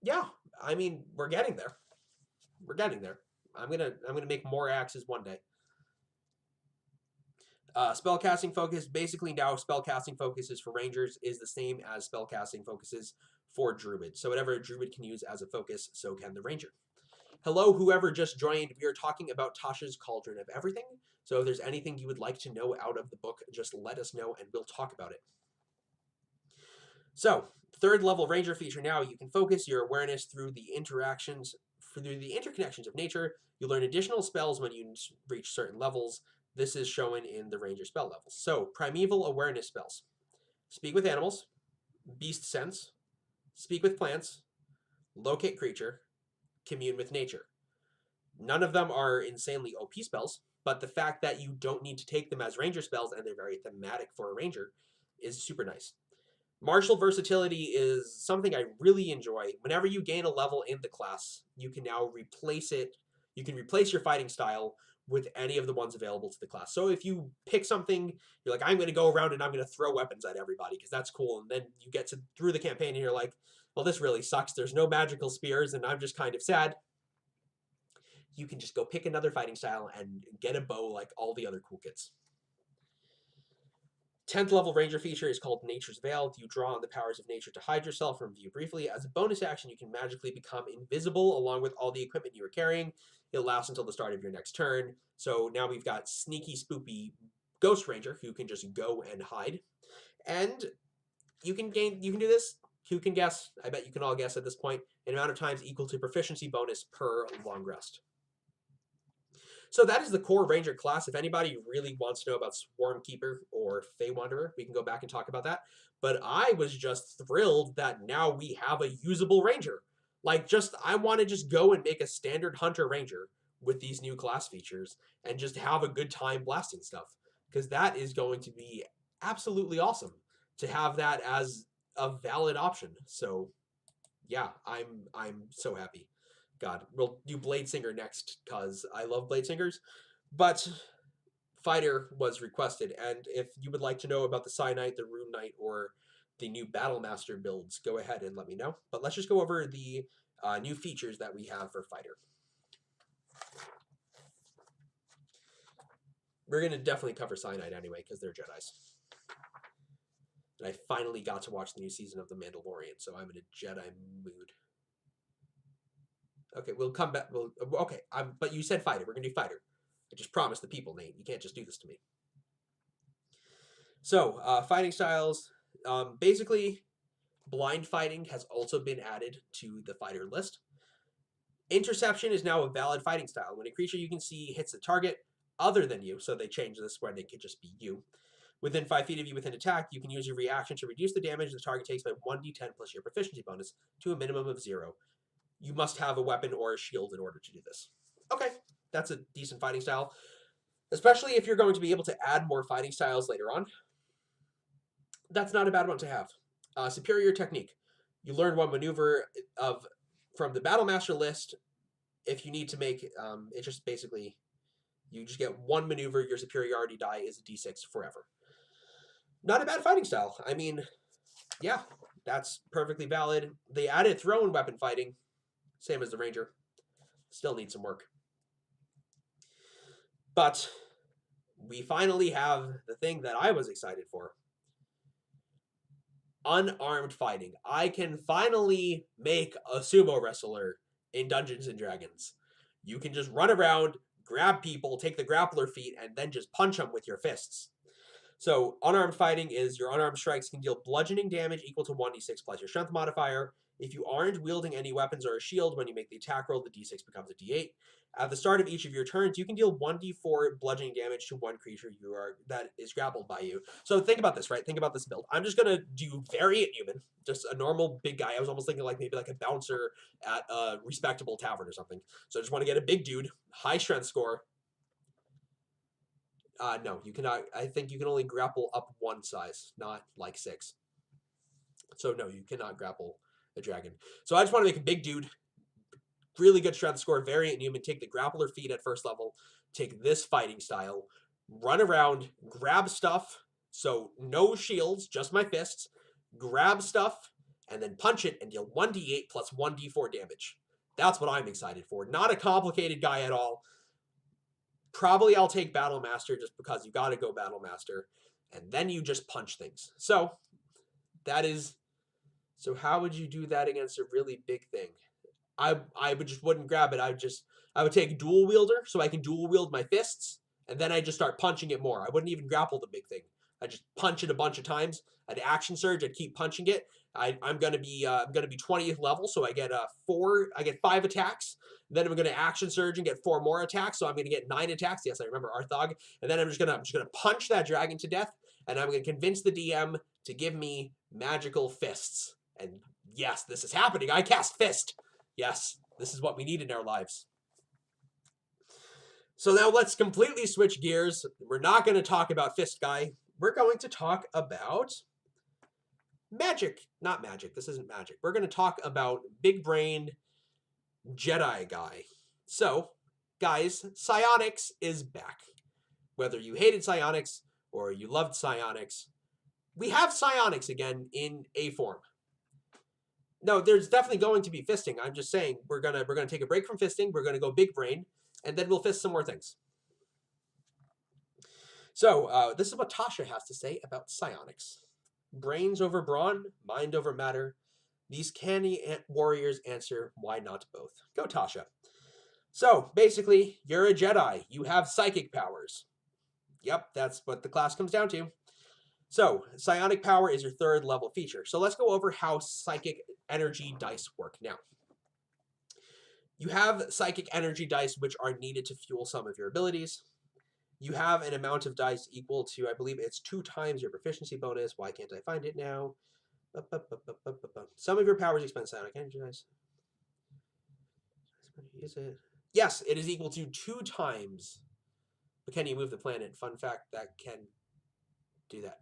yeah, I mean, we're getting there. We're getting there. I'm gonna make more axes one day. Spellcasting focus. Basically, now spellcasting focuses for Rangers is the same as spellcasting focuses for Druid. So whatever a Druid can use as a focus, so can the Ranger. Hello, whoever just joined. We are talking about Tasha's Cauldron of Everything. So if there's anything you would like to know out of the book, just let us know and we'll talk about it. So, third level Ranger feature now, you can focus your awareness through the interconnections of nature. You learn additional spells when you reach certain levels. This is shown in the Ranger spell levels. So, primeval awareness spells. Speak with animals, beast sense, speak with plants, locate creature, commune with nature. None of them are insanely OP spells, but the fact that you don't need to take them as Ranger spells and they're very thematic for a Ranger is super nice. Martial versatility is something I really enjoy. Whenever you gain a level in the class, you can now replace it. You can replace your fighting style with any of the ones available to the class. So if you pick something, you're like, I'm going to go around and I'm going to throw weapons at everybody because that's cool. And then you get through the campaign and you're like, well, this really sucks. There's no magical spears and I'm just kind of sad. You can just go pick another fighting style and get a bow like all the other cool kids. 10th level Ranger feature is called Nature's Veil. You draw on the powers of nature to hide yourself from view briefly. As a bonus action, you can magically become invisible along with all the equipment you are carrying. It lasts until the start of your next turn. So now we've got sneaky, spoopy Ghost Ranger who can just go and hide. And you can do this. Who can guess? I bet you can all guess at this point. An amount of times equal to proficiency bonus per long rest. So that is the core Ranger class. If anybody really wants to know about Swarm Keeper or Fey Wanderer, we can go back and talk about that. But I was just thrilled that now we have a usable Ranger. Like, I want to just go and make a standard Hunter Ranger with these new class features and just have a good time blasting stuff. Because that is going to be absolutely awesome to have that as a valid option. So, yeah, I'm so happy. God, we'll do Blade Singer next because I love Blade Singers. But Fighter was requested, and if you would like to know about the Psi Knight, the Rune Knight, or the new Battle Master builds, go ahead and let me know. But let's just go over the new features that we have for Fighter. We're going to definitely cover Psi Knight anyway because they're Jedis. And I finally got to watch the new season of The Mandalorian, so I'm in a Jedi mood. Okay, we'll come back. Okay, but you said Fighter. We're going to do Fighter. I just promised the people, Nate. You can't just do this to me. So, fighting styles. Basically, blind fighting has also been added to the fighter list. Interception is now a valid fighting style. When a creature you can see hits a target other than you, so they changed this where they could just be you, within 5 feet of you within attack, you can use your reaction to reduce the damage the target takes by 1d10 plus your proficiency bonus to a minimum of 0. You must have a weapon or a shield in order to do this. Okay, that's a decent fighting style, especially if you're going to be able to add more fighting styles later on. That's not a bad one to have. Superior technique. You learn one maneuver from the Battle Master list. If you need to make it, just basically you just get one maneuver. Your superiority die is a d6 forever. Not a bad fighting style. I mean, yeah, that's perfectly valid. They added thrown weapon fighting, same as the Ranger. Still needs some work. But we finally have the thing that I was excited for. Unarmed Fighting. I can finally make a sumo wrestler in Dungeons and Dragons. You can just run around, grab people, take the grappler feat, and then just punch them with your fists. So, Unarmed Fighting is your unarmed strikes can deal bludgeoning damage equal to 1d6 plus your strength modifier. If you aren't wielding any weapons or a shield when you make the attack roll, the d6 becomes a d8. At the start of each of your turns, you can deal 1d4 bludgeoning damage to one creature that is grappled by you. So think about this, right? Think about this build. I'm just going to do Variant Human, just a normal big guy. I was almost thinking maybe like a bouncer at a respectable tavern or something. So I just want to get a big dude, high strength score. No, you cannot. I think you can only grapple up one size, not like 6. So no, you cannot grapple a dragon. So I just want to make a big dude, really good strength score, Variant Human, take the grappler feat at first level, take this fighting style, run around, grab stuff, so no shields, just my fists, grab stuff, and then punch it and deal 1d8 plus 1d4 damage. That's what I'm excited for. Not a complicated guy at all. Probably I'll take Battle Master just because you gotta go Battle Master, and then you just punch things. So, that is... So how would you do that against a really big thing? I wouldn't grab it. I would take dual wielder so I can dual wield my fists, and then I just start punching it more. I wouldn't even grapple the big thing. I just punch it a bunch of times. I'd action surge. I'd keep punching it. I'm gonna be 20th level, so I get 5 attacks. Then I'm gonna action surge and get 4 more attacks, so I'm gonna get 9 attacks. Yes, I remember Arthog. And then I'm just gonna punch that dragon to death, and I'm gonna convince the DM to give me magical fists. And yes, this is happening. I cast fist. Yes, this is what we need in our lives. So now let's completely switch gears. We're not going to talk about Fist Guy. We're going to talk about magic. Not magic. This isn't magic. We're going to talk about Big Brain Jedi Guy. So, guys, Psionics is back. Whether you hated Psionics or you loved Psionics, we have Psionics again in a form. No, there's definitely going to be fisting. I'm just saying we're gonna take a break from fisting. We're gonna go big brain, and then we'll fist some more things. So this is what Tasha has to say about psionics. Brains over brawn, mind over matter. These canny warriors answer, why not both? Go, Tasha. So basically, you're a Jedi. You have psychic powers. Yep, that's what the class comes down to. So, psionic power is your third level feature. So let's go over how psychic energy dice work now. You have psychic energy dice, which are needed to fuel some of your abilities. You have an amount of dice equal to, I believe it's 2 times your proficiency bonus. Why can't I find it now? Some of your powers expend psionic energy dice. Is it? Yes, it is equal to 2 times. But can you move the planet? Fun fact, that can do that.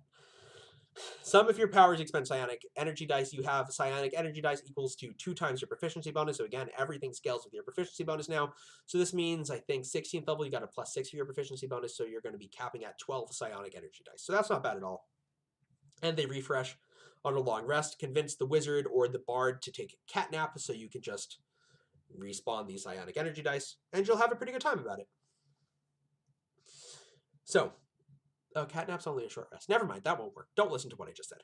Some of your powers expend psionic energy dice. You have psionic energy dice equals to 2 times your proficiency bonus. So again, everything scales with your proficiency bonus now. So this means, I think, 16th level, you got a +6 for your proficiency bonus. So you're going to be capping at 12 psionic energy dice. So that's not bad at all. And they refresh on a long rest. Convince the wizard or the bard to take a cat nap so you can just respawn these psionic energy dice. And you'll have a pretty good time about it. So, catnap's only a short rest. Never mind, that won't work. Don't listen to what I just said.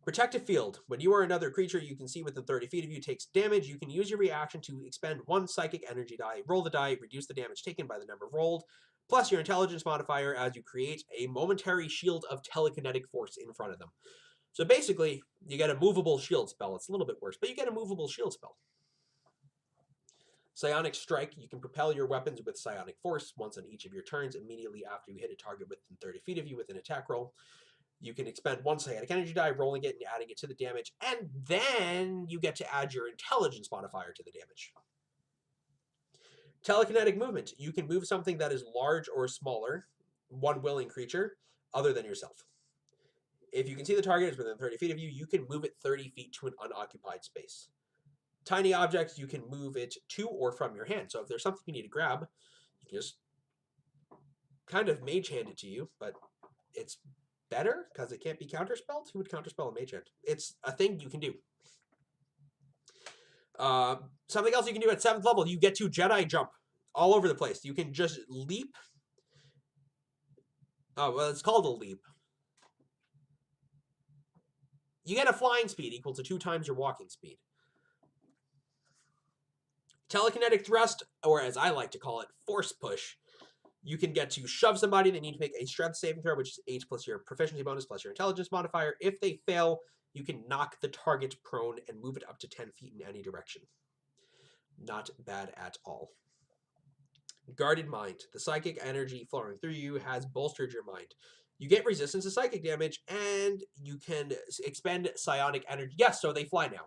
Protective Field. When you or another creature you can see within 30 feet of you takes damage, you can use your reaction to expend 1 psychic energy die, roll the die, reduce the damage taken by the number rolled, plus your intelligence modifier as you create a momentary shield of telekinetic force in front of them. So basically, you get a movable shield spell. It's a little bit worse, but you get a movable shield spell. Psionic Strike. You can propel your weapons with psionic force once on each of your turns immediately after you hit a target within 30 feet of you with an attack roll. You can expend 1 psionic energy die, rolling it and adding it to the damage, and then you get to add your intelligence modifier to the damage. Telekinetic Movement. You can move something that is large or smaller, one willing creature, other than yourself. If you can see the target is within 30 feet of you, you can move it 30 feet to an unoccupied space. Tiny objects, you can move it to or from your hand. So if there's something you need to grab, you can just kind of mage hand it to you, but it's better because it can't be counterspelled. Who would counterspell a mage hand? It's a thing you can do. Something else you can do at 7th level, you get to Jedi Jump all over the place. You can just leap. Oh, well, it's called a leap. You get a flying speed equal to 2 times your walking speed. Telekinetic Thrust, or as I like to call it, Force Push. You can get to shove somebody. They need to make a strength saving throw, which is 8 plus your proficiency bonus plus your intelligence modifier. If they fail, you can knock the target prone and move it up to 10 feet in any direction. Not bad at all. Guarded Mind. The psychic energy flowing through you has bolstered your mind. You get resistance to psychic damage, and you can expend psionic energy. Yes, so they fly now.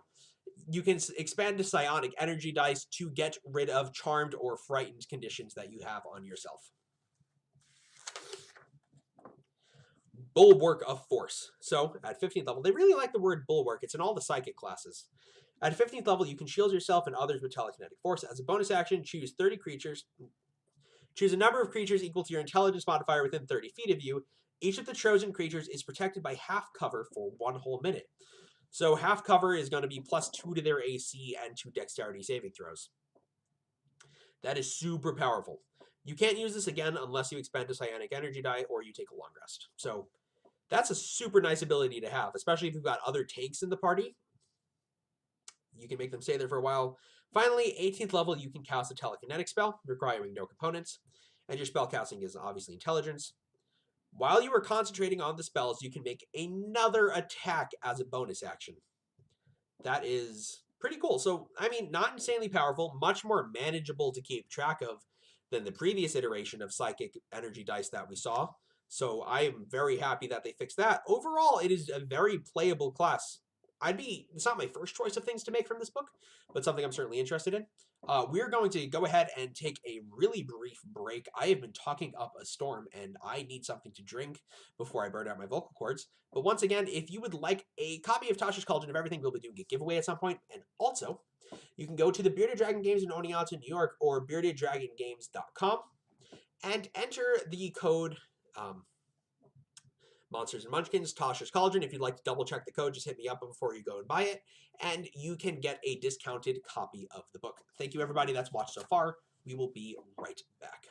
You can expend psionic energy dice to get rid of charmed or frightened conditions that you have on yourself. Bulwark of Force. So at 15th level, they really like the word bulwark. It's in all the psychic classes. At 15th level, you can shield yourself and others with telekinetic force. As a bonus action, choose 30 creatures. Choose a number of creatures equal to your intelligence modifier within 30 feet of you. Each of the chosen creatures is protected by half cover for 1 whole minute. So half cover is going to be +2 to their AC and 2 dexterity saving throws. That is super powerful. You can't use this again unless you expend a psionic energy die or you take a long rest. So that's a super nice ability to have, especially if you've got other tanks in the party. You can make them stay there for a while. Finally, 18th level, you can cast a telekinetic spell, requiring no components, and your spell casting is obviously intelligence. While you are concentrating on the spells, you can make another attack as a bonus action. That is pretty cool. So, I mean, not insanely powerful, much more manageable to keep track of than the previous iteration of psychic energy dice that we saw. So I am very happy that they fixed that. Overall, it is a very playable class. It's not my first choice of things to make from this book, but something I'm certainly interested in. We're going to go ahead and take a really brief break. I have been talking up a storm, and I need something to drink before I burn out my vocal cords. But once again, if you would like a copy of Tasha's Cauldron of Everything, we'll be doing a giveaway at some point. And also, you can go to the Bearded Dragon Games in Oneonta, New York, or beardeddragongames.com and enter the code Monsters and Munchkins, Tasha's Cauldron. If you'd like to double check the code, just hit me up before you go and buy it, and you can get a discounted copy of the book. Thank you, everybody that's watched so far. We will be right back.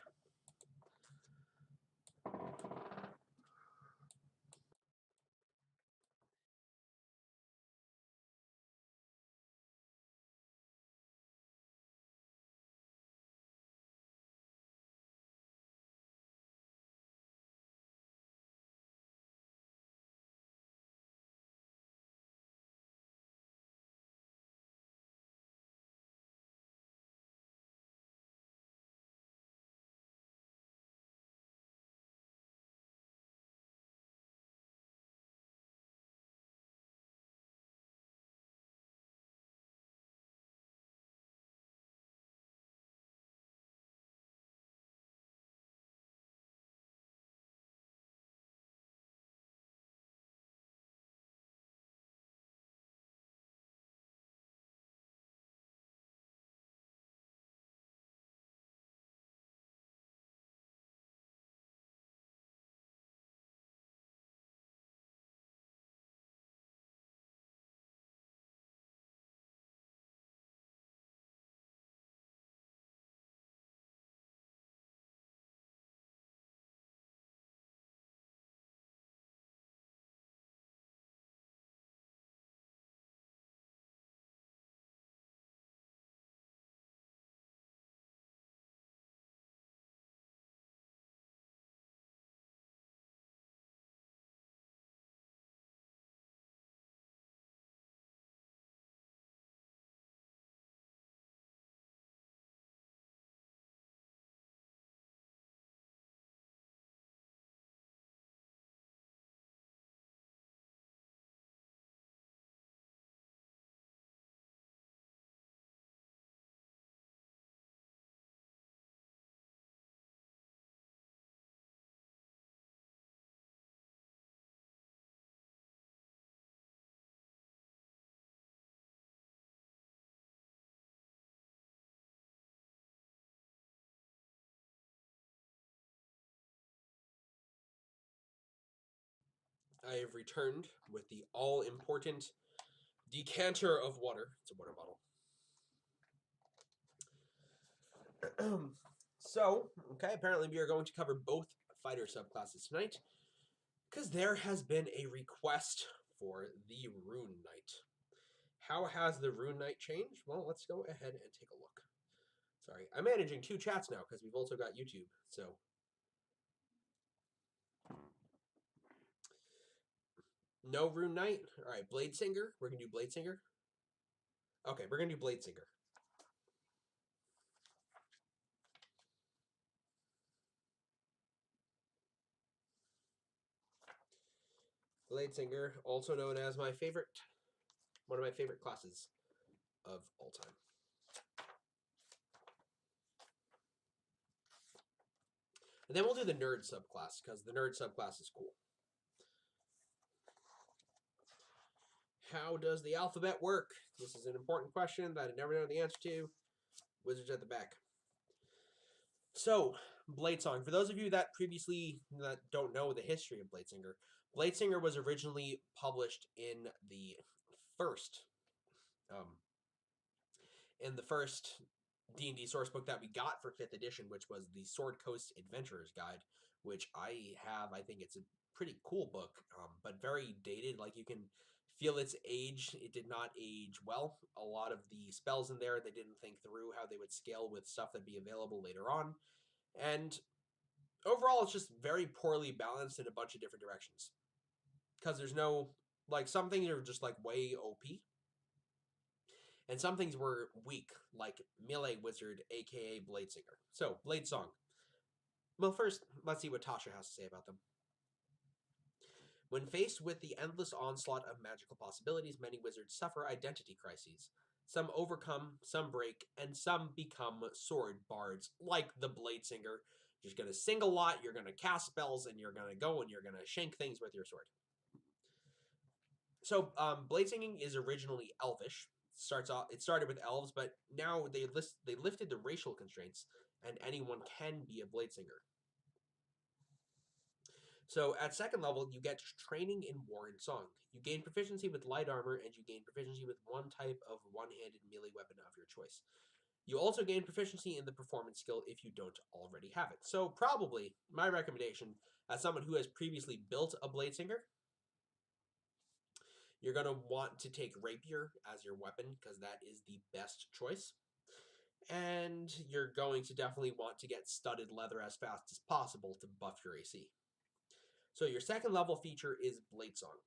I have returned with the all-important decanter of water. It's a water bottle. So, okay, apparently we are going to cover both fighter subclasses tonight, because there has been a request for the Rune Knight. How has the Rune Knight changed? Well, let's go ahead and take a look. Sorry, I'm managing 2 chats now, because we've also got YouTube, so... No Rune Knight? Alright, Blade Singer. We're going to do Blade Singer. Okay, we're going to do Blade Singer. Blade Singer, also known as one of my favorite classes of all time. And then we'll do the nerd subclass, because the nerd subclass is cool. How does the alphabet work? This is an important question that I never know the answer to. Wizards at the back. So, Bladesong. For those of you that don't know the history of Bladesinger, Bladesinger was originally published in the first D&D source book that we got for 5th edition, which was the Sword Coast Adventurer's Guide, which I have. I think it's a pretty cool book, but very dated. Like, you can feel its age. It did not age well. A lot of the spells in there, they didn't think through how they would scale with stuff that'd be available later on. And overall, it's just very poorly balanced in a bunch of different directions. Because there's no, like, some things are just, like, way OP. And some things were weak, like Melee Wizard, aka Bladesinger. So, Bladesong. Well, first, let's see what Tasha has to say about them. When faced with the endless onslaught of magical possibilities, many wizards suffer identity crises. Some overcome, some break, and some become sword bards, like the Bladesinger. You're just going to sing a lot, you're going to cast spells, and you're going to go and you're going to shank things with your sword. So, Bladesinging is originally elvish. It started with elves, but now they lifted the racial constraints, and anyone can be a Bladesinger. So at 2nd level, you get training in War and Song. You gain proficiency with light armor, and you gain proficiency with one type of one-handed melee weapon of your choice. You also gain proficiency in the performance skill if you don't already have it. So probably, my recommendation, as someone who has previously built a Bladesinger, you're going to want to take Rapier as your weapon, because that is the best choice. And you're going to definitely want to get studded leather as fast as possible to buff your AC. So your 2nd level feature is Bladesong.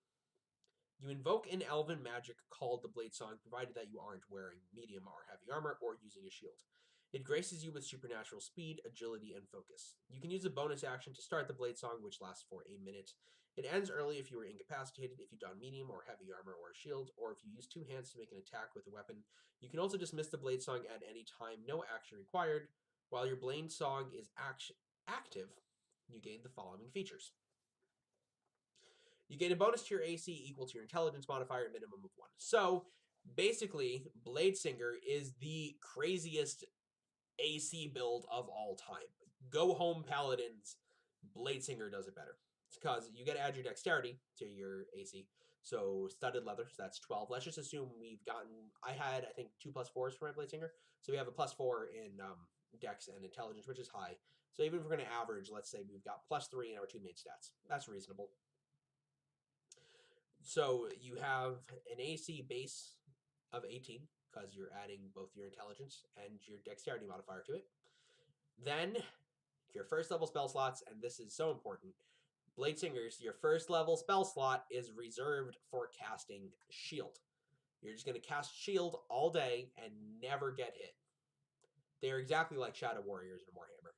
You invoke an elven magic called the Bladesong, provided that you aren't wearing medium or heavy armor or using a shield. It graces you with supernatural speed, agility, and focus. You can use a bonus action to start the Bladesong, which lasts for a minute. It ends early if you are incapacitated, if you don medium or heavy armor or a shield, or if you use 2 hands to make an attack with a weapon. You can also dismiss the Bladesong at any time, no action required. While your Bladesong is active, you gain the following features. You gain a bonus to your AC equal to your intelligence modifier, a minimum of 1. So, basically, Bladesinger is the craziest AC build of all time. Go home, Paladins. Bladesinger does it better. It's because you get to add your dexterity to your AC. So, studded leather, so that's 12. Let's just assume we've gotten... I think, 2 plus 4s for my Bladesinger. So we have a plus 4 in dex and intelligence, which is high. So even if we're going to average, let's say we've got plus 3 in our 2 main stats. That's reasonable. So you have an AC base of 18, because you're adding both your intelligence and your dexterity modifier to it. Then, your 1st level spell slots, and this is so important, Bladesingers, your 1st level spell slot is reserved for casting Shield. You're just going to cast Shield all day and never get hit. They're exactly like Shadow Warriors or Warhammer.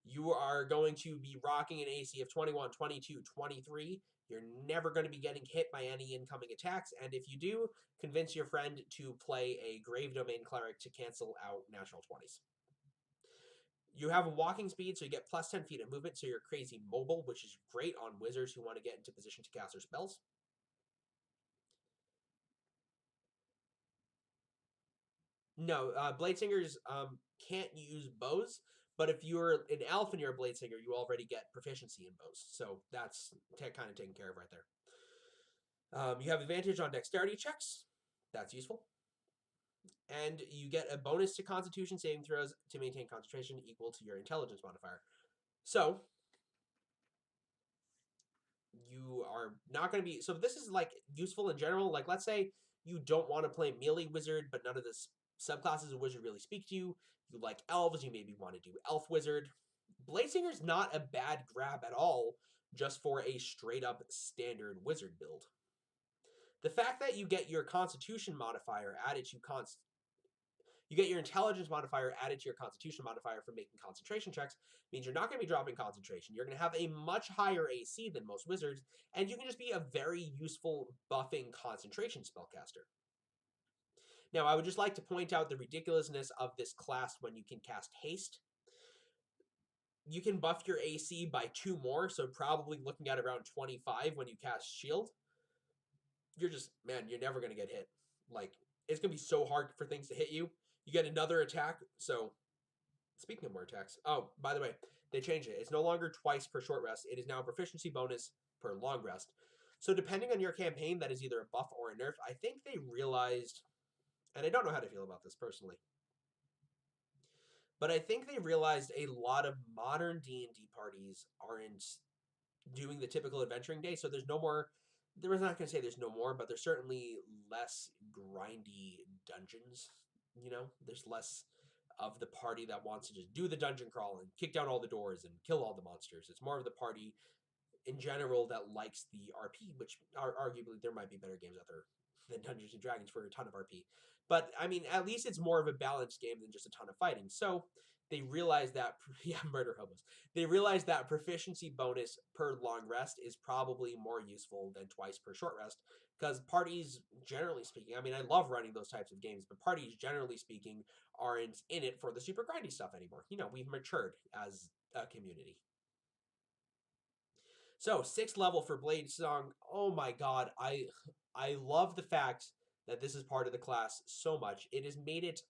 You are going to be rocking an AC of 21, 22, 23. You're never going to be getting hit by any incoming attacks, and if you do, convince your friend to play a Grave Domain Cleric to cancel out natural 20s. You have a walking speed, so you get plus 10 feet of movement, so you're crazy mobile, which is great on wizards who want to get into position to cast their spells. No, Bladesingers can't use bows, But if you're an elf and you're a blade singer, you already get proficiency in bows. So that's kind of taken care of right there. You have advantage on dexterity checks. That's useful. And you get a bonus to constitution saving throws to maintain concentration equal to your intelligence modifier. So you are not going to be... So this is like useful in general. Like, let's say you don't want to play melee wizard, but none of the subclasses of wizard really speak to you. You like elves, you maybe want to do elf wizard. Bladesinger's not a bad grab at all, just for a straight up standard wizard build. The fact that you get your constitution modifier added to you get your intelligence modifier added to your constitution modifier for making concentration checks means you're not going to be dropping concentration. You're going to have a much higher AC than most wizards, and you can just be a very useful buffing concentration spellcaster. Now, I would just like to point out the ridiculousness of this class when you can cast haste. You can buff your AC by 2 more, so probably looking at around 25 when you cast shield. You're just, man, you're never going to get hit. Like, it's going to be so hard for things to hit you. You get another attack. So, speaking of more attacks, oh, by the way, they changed it. It's no longer twice per short rest. It is now a proficiency bonus per long rest. So, depending on your campaign, that is either a buff or a nerf. I think they realized, and I don't know how to feel about this personally, but I think they realized a lot of modern D&D parties aren't doing the typical adventuring day. So, there's no more... There was not going to say there's no more, but there's certainly less grindy dungeons. You know, there's less of the party that wants to just do the dungeon crawl and kick down all the doors and kill all the monsters. It's more of the party in general that likes the RP, which are arguably there might be better games out there than Dungeons and Dragons for a ton of RP. But I mean, at least it's more of a balanced game than just a ton of fighting. So they realized that, yeah, murder hobos. They realized that proficiency bonus per long rest is probably more useful than twice per short rest, because parties, generally speaking, I mean, I love running those types of games, but parties, generally speaking, aren't in it for the super grindy stuff anymore. You know, we've matured as a community. So, 6th level for Blade Song. Oh my god, I love the fact that this is part of the class so much. It has made it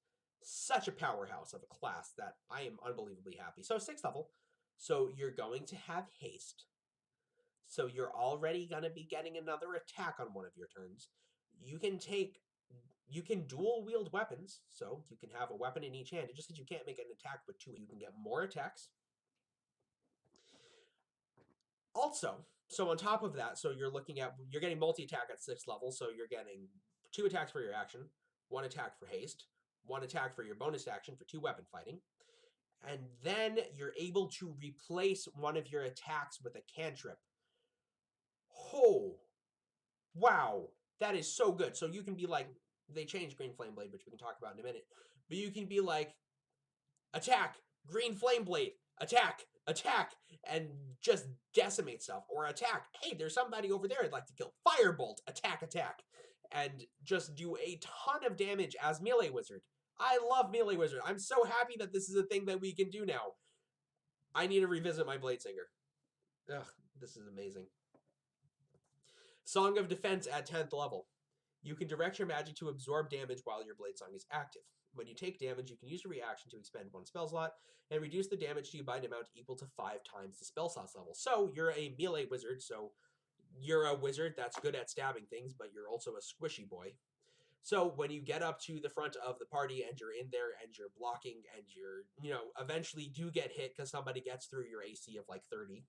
such a powerhouse of a class that I am unbelievably happy. So, 6th level. So, you're going to have haste. So, you're already going to be getting another attack on one of your turns. You can dual wield weapons. So, you can have a weapon in each hand. It just says you can't make an attack with 2. You can get more attacks. Also, so on top of that, so you're getting multi-attack at 6th level, so you're getting 2 attacks for your action, 1 attack for haste, 1 attack for your bonus action for 2 weapon fighting, and then you're able to replace one of your attacks with a cantrip. Oh, wow, that is so good. So you can be like, they changed Green Flame Blade, which we can talk about in a minute, but you can be like, attack, Green Flame Blade, attack, and just decimate stuff. Or attack, hey, there's somebody over there I'd like to kill. Firebolt, attack, and just do a ton of damage as melee wizard. I love melee wizard. I'm so happy that this is a thing that we can do now. I need to revisit my Bladesinger. Ugh, this is amazing. Song of Defense at 10th level. You can direct your magic to absorb damage while your blade song is active. When you take damage, you can use your reaction to expend 1 spell slot and reduce the damage to you by an amount equal to 5 times the spell slot level. So you're a melee wizard, so you're a wizard that's good at stabbing things, but you're also a squishy boy. So when you get up to the front of the party and you're in there and you're blocking and you're, eventually do get hit because somebody gets through your AC of like 30,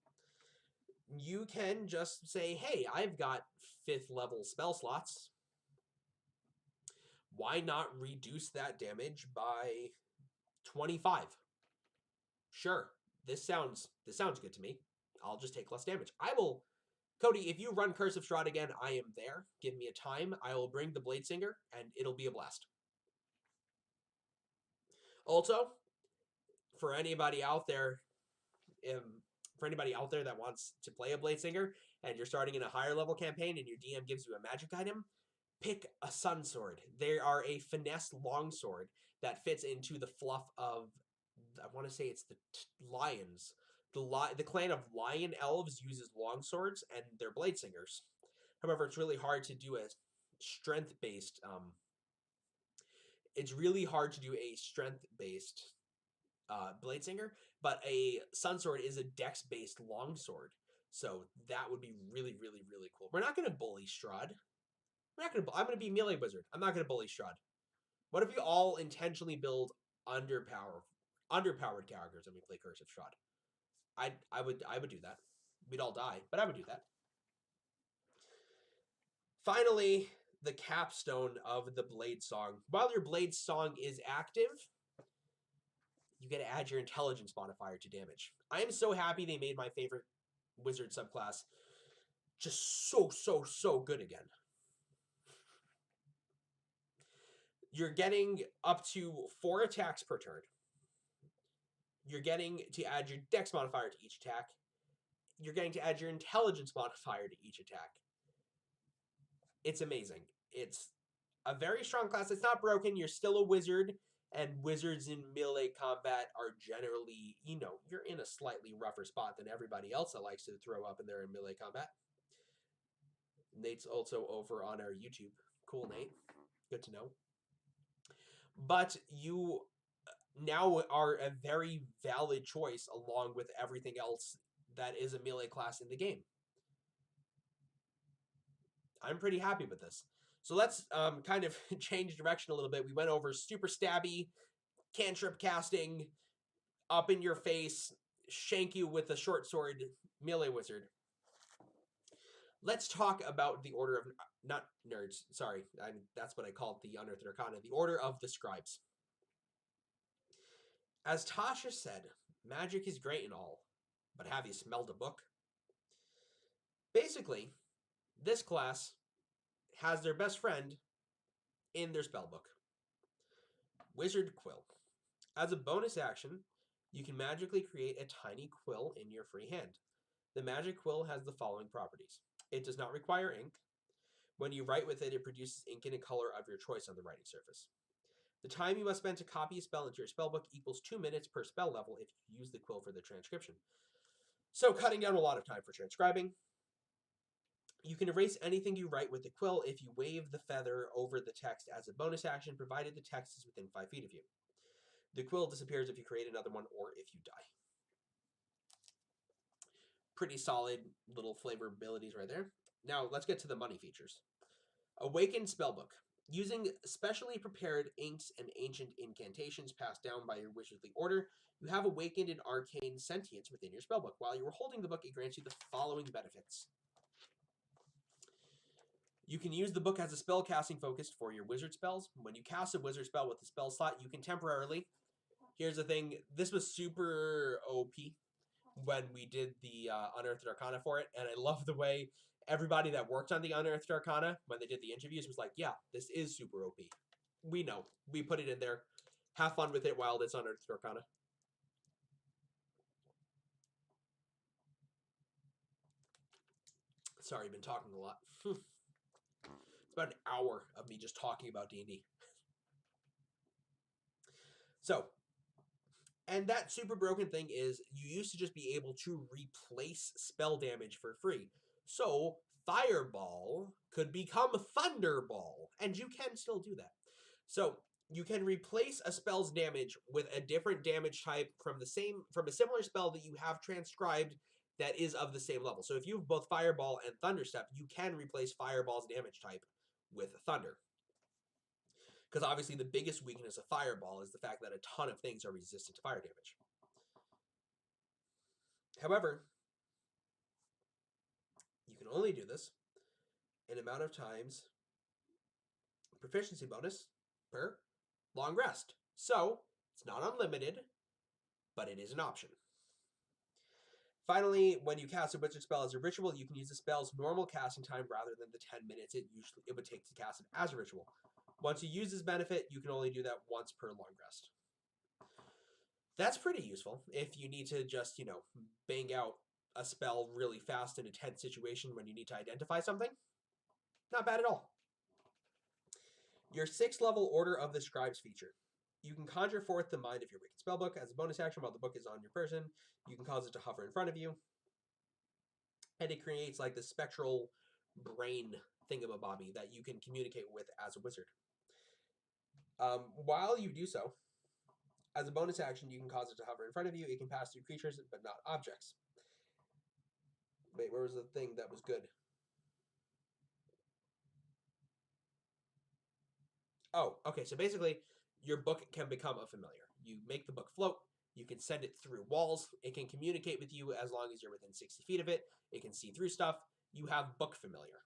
you can just say, hey, I've got 5th level spell slots. Why not reduce that damage by 25? Sure, this sounds good to me. I'll just take less damage. Cody, if you run Curse of Strahd again, I am there. Give me a time. I will bring the Bladesinger, and it'll be a blast. Also, for anybody out there, that wants to play a Bladesinger, and you're starting in a higher level campaign, and your DM gives you a magic item, pick a sun sword. They are a finesse longsword that fits into the fluff of, I want to say it's the lions. The clan of lion elves uses longswords and they're blade singers. However, it's really hard to do a strength-based Blade Singer, but a Sun Sword is a dex-based longsword. So that would be really, really, really cool. We're not going to bully Strahd. I'm going to be melee wizard. I'm not going to bully Strahd. What if we all intentionally build underpowered characters and we play Curse of Strahd? I would do that. We'd all die, but I would do that. Finally, the capstone of the Blade Song. While your Blade Song is active, you get to add your intelligence modifier to damage. I am so happy they made my favorite wizard subclass just so good again. You're getting up to 4 attacks per turn. You're getting to add your dex modifier to each attack. You're getting to add your intelligence modifier to each attack. It's amazing. It's a very strong class. It's not broken. You're still a wizard, and wizards in melee combat are generally, you're in a slightly rougher spot than everybody else that likes to throw up in there in melee combat. Nate's also over on our YouTube. Cool, Nate. Good to know. But you now are a very valid choice along with everything else that is a melee class in the game. I'm pretty happy with this. So let's kind of change direction a little bit. We went over super stabby, cantrip casting, up in your face, shank you with a short sword melee wizard. Let's talk about the order of, not nerds, sorry, that's what I called the Unearthed Arcana, the Order of the Scribes. As Tasha said, magic is great and all, but have you smelled a book? Basically, this class has their best friend in their spellbook. Wizard Quill. As a bonus action, you can magically create a tiny quill in your free hand. The magic quill has the following properties. It does not require ink. When you write with it, it produces ink in a color of your choice on the writing surface. The time you must spend to copy a spell into your spellbook equals 2 minutes per spell level if you use the quill for the transcription. So cutting down a lot of time for transcribing. You can erase anything you write with the quill if you wave the feather over the text as a bonus action, provided the text is within 5 feet of you. The quill disappears if you create another one or if you die. Pretty solid little flavor abilities right there. Now let's get to the money features. Awakened Spellbook. Using specially prepared inks and ancient incantations passed down by your wizardly order, you have awakened an arcane sentience within your spellbook. While you are holding the book, it grants you the following benefits. You can use the book as a spell casting focus for your wizard spells. When you cast a wizard spell with the spell slot, you can temporarily... Here's the thing, this was super OP when we did the Unearthed Arcana for it, and I love the way everybody that worked on the Unearthed Arcana, when they did the interviews, was like, yeah, this is super OP. We know. We put it in there. Have fun with it while it's Unearthed Arcana. Sorry, I've been talking a lot. It's about an hour of me just talking about D&D. So, and that super broken thing is you used to just be able to replace spell damage for free. So Fireball could become Thunderball, and you can still do that. So you can replace a spell's damage with a different damage type from a similar spell that you have transcribed that is of the same level. So if you have both Fireball and Thunderstep, you can replace Fireball's damage type with Thunder. Because obviously the biggest weakness of Fireball is the fact that a ton of things are resistant to fire damage. However, you can only do this an amount of times proficiency bonus per long rest. So, it's not unlimited, but it is an option. Finally, when you cast a wizard spell as a ritual, you can use the spell's normal casting time rather than the 10 minutes it would take to cast it as a ritual. Once you use this benefit, you can only do that once per long rest. That's pretty useful if you need to just, bang out a spell really fast in a tense situation when you need to identify something. Not bad at all. Your 6th level Order of the Scribes feature. You can conjure forth the mind of your wicked spellbook as a bonus action while the book is on your person. You can cause it to hover in front of you. And it creates like the spectral brain thingamabobby that you can communicate with as a wizard. While you do so, As a bonus action, you can cause it to hover in front of you. It can pass through creatures, but not objects. Wait, where was the thing that was good? Oh, okay. So basically, your book can become a familiar. You make the book float. You can send it through walls. It can communicate with you as long as you're within 60 feet of it. It can see through stuff. You have book familiar.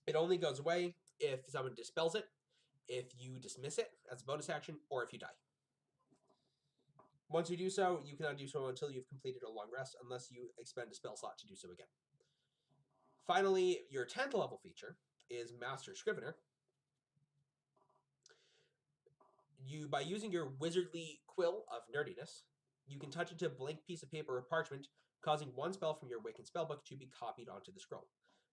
It only goes away if someone dispels it, if you dismiss it as a bonus action, or if you die. Once you do so, you cannot do so until you've completed a long rest, unless you expend a spell slot to do so again. Finally, your 10th level feature is Master Scrivener. By using your wizardly quill of nerdiness, you can touch it to a blank piece of paper or parchment, causing one spell from your Awakened spellbook to be copied onto the scroll.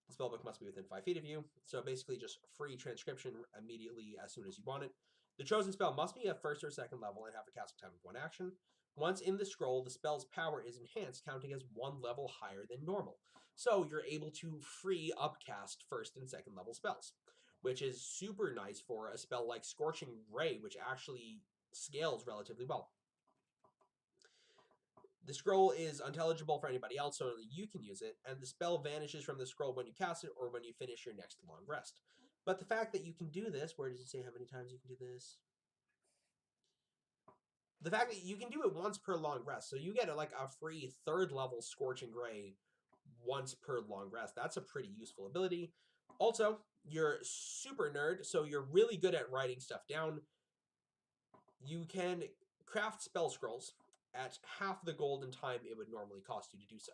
The spellbook must be within 5 feet of you, so basically just free transcription immediately as soon as you want it. The chosen spell must be a first or second level and have a casting time of 1 action. Once in the scroll, the spell's power is enhanced, counting as 1 level higher than normal. So you're able to free upcast first and second level spells, which is super nice for a spell like Scorching Ray, which actually scales relatively well. The scroll is unintelligible for anybody else, so only you can use it, and the spell vanishes from the scroll when you cast it or when you finish your next long rest. But the fact that you can do this, where does it say how many times you can do this? The fact that you can do it once per long rest, so you get like a free 3rd level Scorching Ray once per long rest. That's a pretty useful ability. Also, you're super nerd, so you're really good at writing stuff down. You can craft spell scrolls at half the golden time it would normally cost you to do so.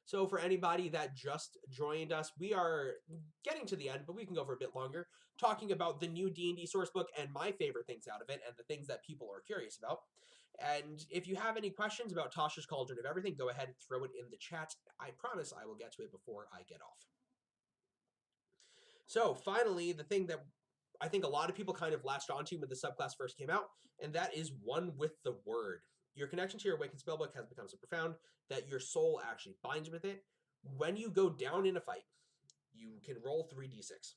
So for anybody that just joined us, we are getting to the end, but we can go for a bit longer, talking about the new D&D source book and my favorite things out of it and the things that people are curious about. And if you have any questions about Tasha's Cauldron of Everything, go ahead and throw it in the chat. I promise I will get to it before I get off. So finally, the thing that I think a lot of people kind of latched onto when the subclass first came out, and that is One with the Word. Your connection to your Awakened spellbook has become so profound that your soul actually binds with it. When you go down in a fight, you can roll 3d6.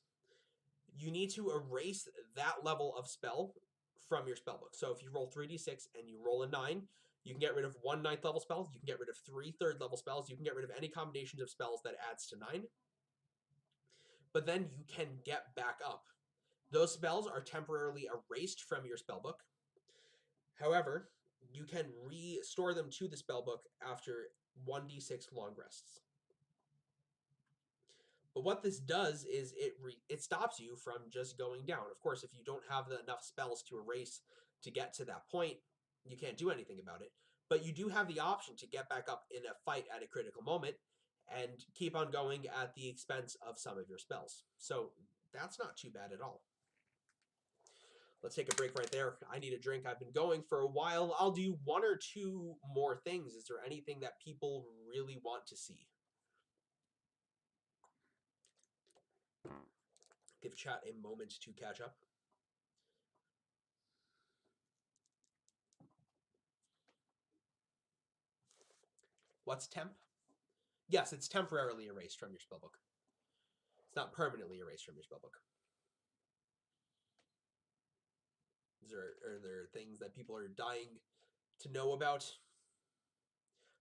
You need to erase that level of spell from your spellbook. So if you roll 3d6 and you roll a 9, you can get rid of 1 9th level spell, you can get rid of 3 3rd level spells, you can get rid of any combinations of spells that adds to 9. But then you can get back up. Those spells are temporarily erased from your spellbook. However, you can restore them to the spellbook after 1d6 long rests. But what this does is it stops you from just going down. Of course, if you don't have enough spells to erase to get to that point, you can't do anything about it. But you do have the option to get back up in a fight at a critical moment and keep on going at the expense of some of your spells. So that's not too bad at all. Let's take a break right there. I need a drink. I've been going for a while. I'll do 1 or 2 more things. Is there anything that people really want to see? Give chat a moment to catch up. What's temp? Yes, it's temporarily erased from your spellbook. It's not permanently erased from your spellbook. Are there things that people are dying to know about?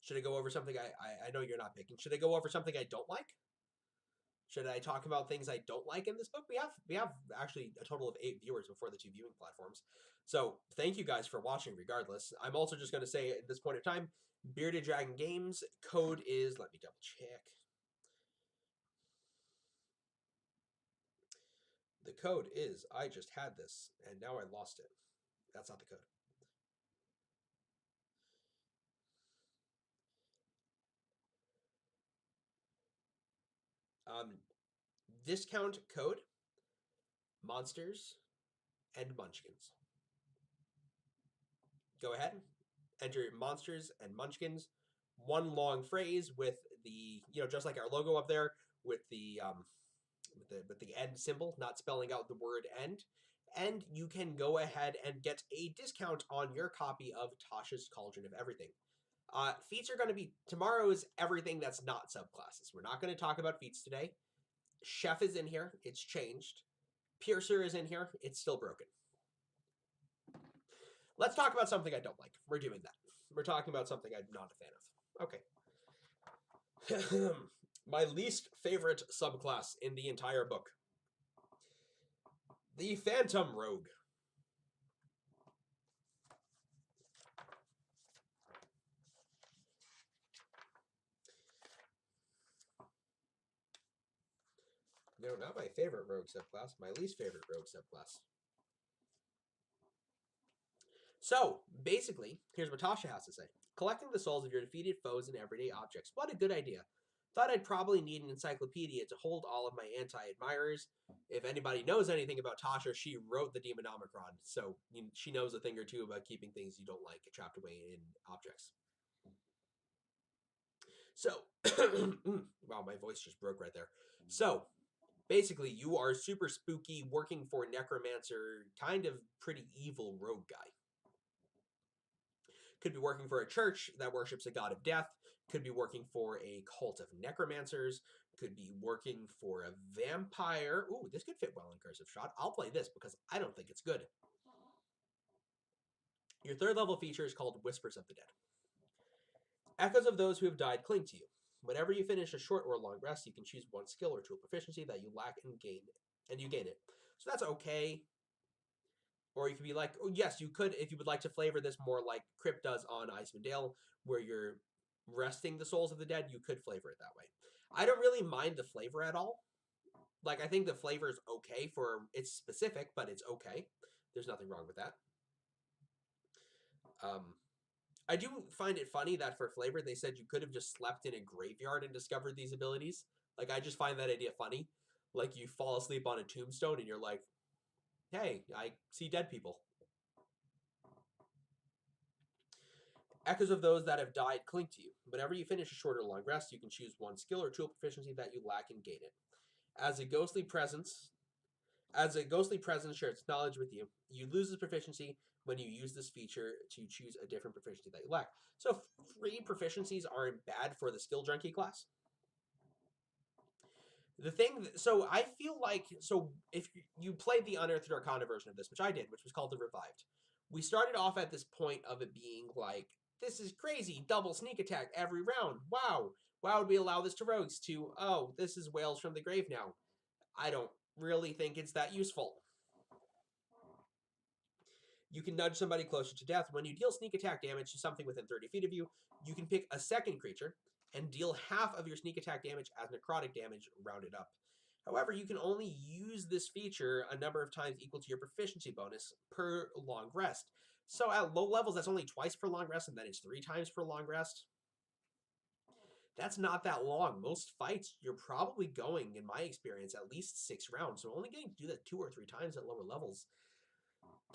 Should I go over something I know you're not picking? Should I go over something I don't like? Should I talk about things I don't like in this book? We have actually a total of 8 viewers before the 2 viewing platforms. So thank you guys for watching regardless. I'm also just going to say at this point in time, Bearded Dragon Games code is, let me double check. The code is, I just had this and now I lost it. That's not the code. Discount code Monsters and Munchkins. Go ahead, enter Monsters and Munchkins. 1 long phrase with the, just like our logo up there, with the end symbol, not spelling out the word end. And you can go ahead and get a discount on your copy of Tasha's Cauldron of Everything. Feats are going to be, tomorrow is everything that's not subclasses. We're not going to talk about feats today. Chef is in here. It's changed. Piercer is in here. It's still broken. Let's talk about something I don't like. We're doing that. We're talking about something I'm not a fan of. Okay. My least favorite subclass in the entire book. The Phantom Rogue. No, not my favorite rogue subclass. My least favorite rogue subclass. So, basically, here's what Tasha has to say. Collecting the souls of your defeated foes and everyday objects. What a good idea. Thought I'd probably need an encyclopedia to hold all of my anti-admirers. If anybody knows anything about Tasha, she wrote the Demonomicron, so she knows a thing or two about keeping things you don't like trapped away in objects. So, wow, my voice just broke right there. So, basically, you are super spooky, working for Necromancer, kind of pretty evil rogue guy. Could be working for a church that worships a god of death. Could be working for a cult of necromancers. Could be working for a vampire. Ooh, this could fit well in Cursive Shot. I'll play this because I don't think it's good. Your third level feature is called Whispers of the Dead. Echoes of those who have died cling to you. Whenever you finish a short or long rest, you can choose one skill or tool proficiency that you lack and you gain it. So that's okay. Or you could be like, oh, yes, you could, if you would like to flavor this more like Crypt does on Icewind Dale, where you're resting the souls of the dead, you could flavor it that way. I don't really mind the flavor at all. Like, I think the flavor is okay for, it's specific, but it's okay. There's nothing wrong with that. I do find it funny that for flavor, they said you could have just slept in a graveyard and discovered these abilities. Like, I just find that idea funny. Like, you fall asleep on a tombstone and you're like, hey, I see dead people. Echoes of those that have died cling to you. Whenever you finish a short or long rest, you can choose one skill or tool proficiency that you lack and gain it. As a ghostly presence shares knowledge with you, you lose this proficiency when you use this feature to choose a different proficiency that you lack. So free proficiencies aren't bad for the skill junkie class. The thing, so I feel like, so if you played the Unearthed Arcana version of this, which I did, which was called the Revived, we started off at this point of it being like, this is crazy, double sneak attack every round, wow, why would we allow this to rogues? To, oh, this is Whales from the Grave now. I don't really think it's that useful. You can nudge somebody closer to death. When you deal sneak attack damage to something within 30 feet of you, you can pick a second creature and deal half of your sneak attack damage as necrotic damage rounded up. However, you can only use this feature a number of times equal to your proficiency bonus per long rest. So at low levels, that's only twice per long rest, and then it's 3 times per long rest. That's not that long. Most fights, you're probably going, in my experience, at least 6 rounds. So only getting to do that 2 or 3 times at lower levels,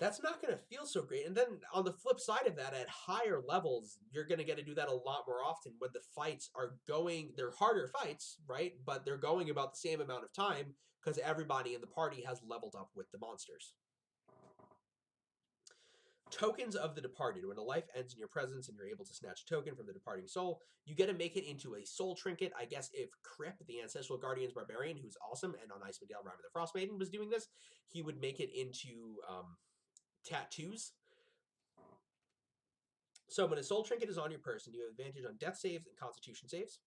that's not going to feel so great. And then on the flip side of that, at higher levels, you're going to get to do that a lot more often when the fights are going, they're harder fights, right? But they're going about the same amount of time because everybody in the party has leveled up with the monsters. Tokens of the departed. When a life ends in your presence and you're able to snatch a token from the departing soul, you get to make it into a soul trinket. I guess if Crip, the Ancestral Guardian's Barbarian, who's awesome, and on Icewind Dale, Rime the Frostmaiden was doing this, he would make it into tattoos. So when a soul trinket is on your person, you have advantage on death saves and constitution saves,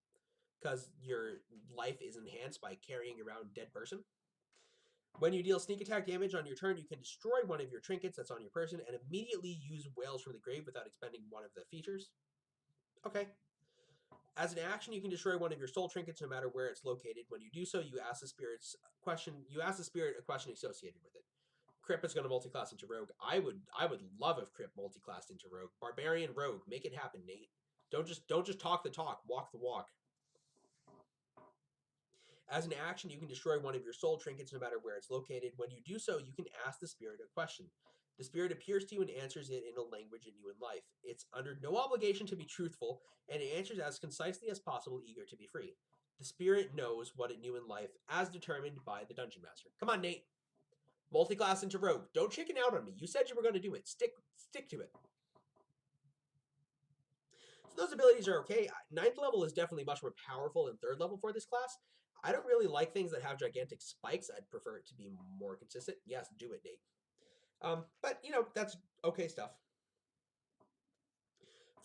because your life is enhanced by carrying around a dead person. When you deal sneak attack damage on your turn, you can destroy one of your trinkets that's on your person and immediately use Whales from the Grave without expending one of the features. Okay. As an action, you can destroy one of your soul trinkets no matter where it's located. When you do so, you ask the spirit a question associated with it. Crip is going to multi-class into Rogue. I would love if Crip multi-classed into Rogue. Barbarian Rogue. Make it happen, Nate. Don't just talk the talk. Walk the walk. As an action, you can destroy one of your soul trinkets no matter where it's located. When you do so, you can ask the spirit a question. The spirit appears to you and answers it in a language it knew in life. It's under no obligation to be truthful, and it answers as concisely as possible, eager to be free. The spirit knows what it knew in life, as determined by the Dungeon Master. Come on, Nate. Multi-class into Rogue. Don't chicken out on me. You said you were going to do it. Stick to it. So those abilities are okay. 9th level is definitely much more powerful than 3rd level for this class. I don't really like things that have gigantic spikes. I'd prefer it to be more consistent. Yes, do it, Nate. But, you know, that's okay stuff.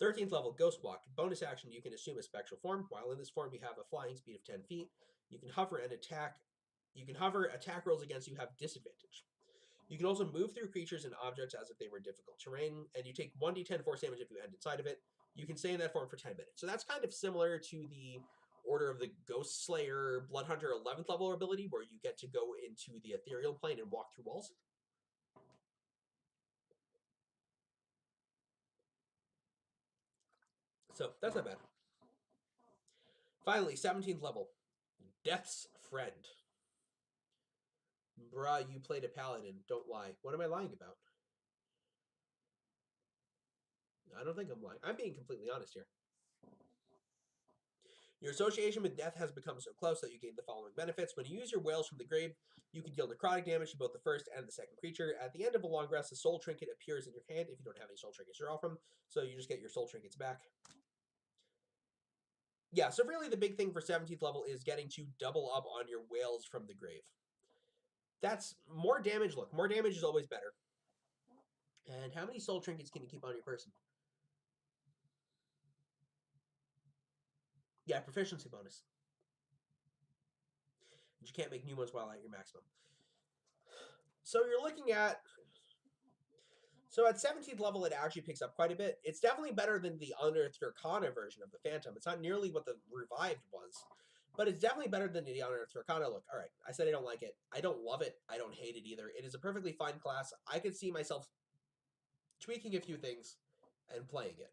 13th level, Ghost Walk. Bonus action, you can assume a spectral form. While in this form, you have a flying speed of 10 feet. You can hover and attack. You can hover, attack rolls against you have disadvantage. You can also move through creatures and objects as if they were difficult terrain, and you take 1d10 force damage if you end inside of it. You can stay in that form for 10 minutes. So that's kind of similar to the Order of the Ghost Slayer Bloodhunter 11th level ability, where you get to go into the ethereal plane and walk through walls. So that's not bad. Finally, 17th level, Death's Friend. Bruh, you played a paladin. Don't lie. What am I lying about? I don't think I'm lying. I'm being completely honest here. Your association with death has become so close that you gain the following benefits. When you use your whales from the grave, you can deal necrotic damage to both the first and the second creature. At the end of a long rest, a soul trinket appears in your hand if you don't have any soul trinkets to draw from, so you just get your soul trinkets back. Yeah, so really the big thing for 17th level is getting to double up on your whales from the grave. That's more damage. Look, more damage is always better. And how many soul trinkets can you keep on your person? Yeah, proficiency bonus. But you can't make new ones while at your maximum. So you're looking at... So at 17th level, it actually picks up quite a bit. It's definitely better than the Unearthed Arcana version of the Phantom. It's not nearly what the Revived was, but it's definitely better than the Unearthed Arcana. Look, all right, I said I don't like it. I don't love it. I don't hate it either. It is a perfectly fine class. I could see myself tweaking a few things and playing it.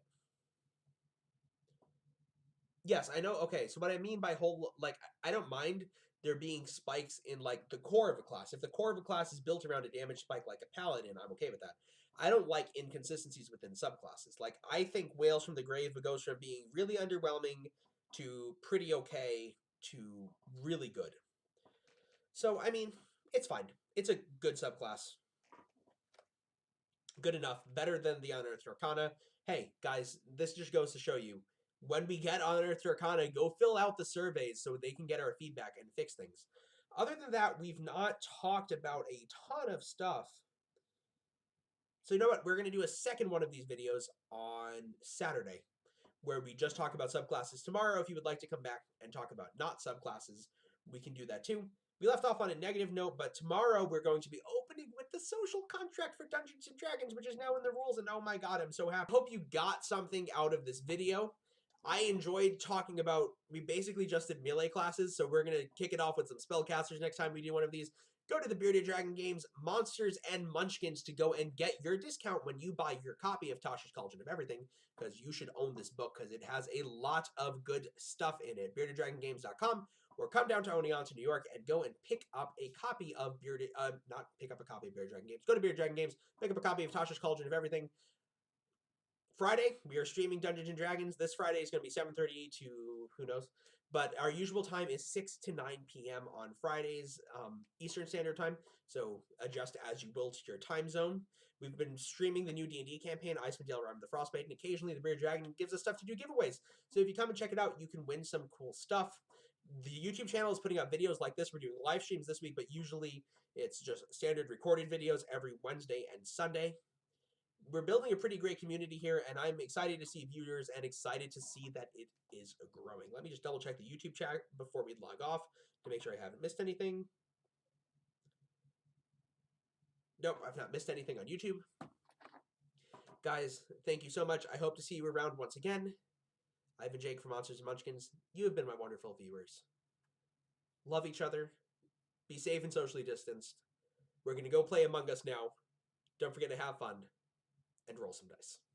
Yes, I know. Okay, so what I mean by whole, like, I don't mind there being spikes in, like, the core of a class. If the core of a class is built around a damage spike like a paladin, I'm okay with that. I don't like inconsistencies within subclasses. Like, I think Whales from the Grave goes from being really underwhelming to pretty okay to really good. So, I mean, it's fine. It's a good subclass. Good enough. Better than the Unearthed Arcana. Hey, guys, this just goes to show you, when we get Unearthed Arcana, go fill out the surveys so they can get our feedback and fix things. Other than that, we've not talked about a ton of stuff. So you know what? We're going to do a second one of these videos on Saturday, where we just talk about subclasses. Tomorrow, if you would like to come back and talk about not subclasses, we can do that too. We left off on a negative note, but tomorrow we're going to be opening with the social contract for Dungeons & Dragons, which is now in the rules, and oh my god, I'm so happy. Hope you got something out of this video. I enjoyed talking about, we basically just did melee classes, so we're going to kick it off with some spellcasters next time we do one of these. Go to the Bearded Dragon Games, Monsters and Munchkins to go and get your discount when you buy your copy of Tasha's Cauldron of Everything, because you should own this book, because it has a lot of good stuff in it. BeardedDragonGames.com, or come down to Oneonta, New York, and go and pick up a copy of Bearded, not pick up a copy of Bearded Dragon Games. Go to Bearded Dragon Games, pick up a copy of Tasha's Cauldron of Everything. Friday, we are streaming Dungeons & Dragons. This Friday is going to be 7:30 to, who knows, but our usual time is 6 to 9 p.m. on Fridays, Eastern Standard Time, so adjust as you will to your time zone. We've been streaming the new D&D campaign, Icewind Dale, Rime, the Frostmaiden. Occasionally, the Bearded Dragon gives us stuff to do giveaways, so if you come and check it out, you can win some cool stuff. The YouTube channel is putting up videos like this. We're doing live streams this week, but usually it's just standard recorded videos every Wednesday and Sunday. We're building a pretty great community here, and I'm excited to see viewers and excited to see that it is growing. Let me just double check the YouTube chat before we log off to make sure I haven't missed anything. Nope, I've not missed anything on YouTube. Guys, thank you so much. I hope to see you around once again. I've been Jake from Monsters and Munchkins. You have been my wonderful viewers. Love each other. Be safe and socially distanced. We're going to go play Among Us now. Don't forget to have fun and roll some dice.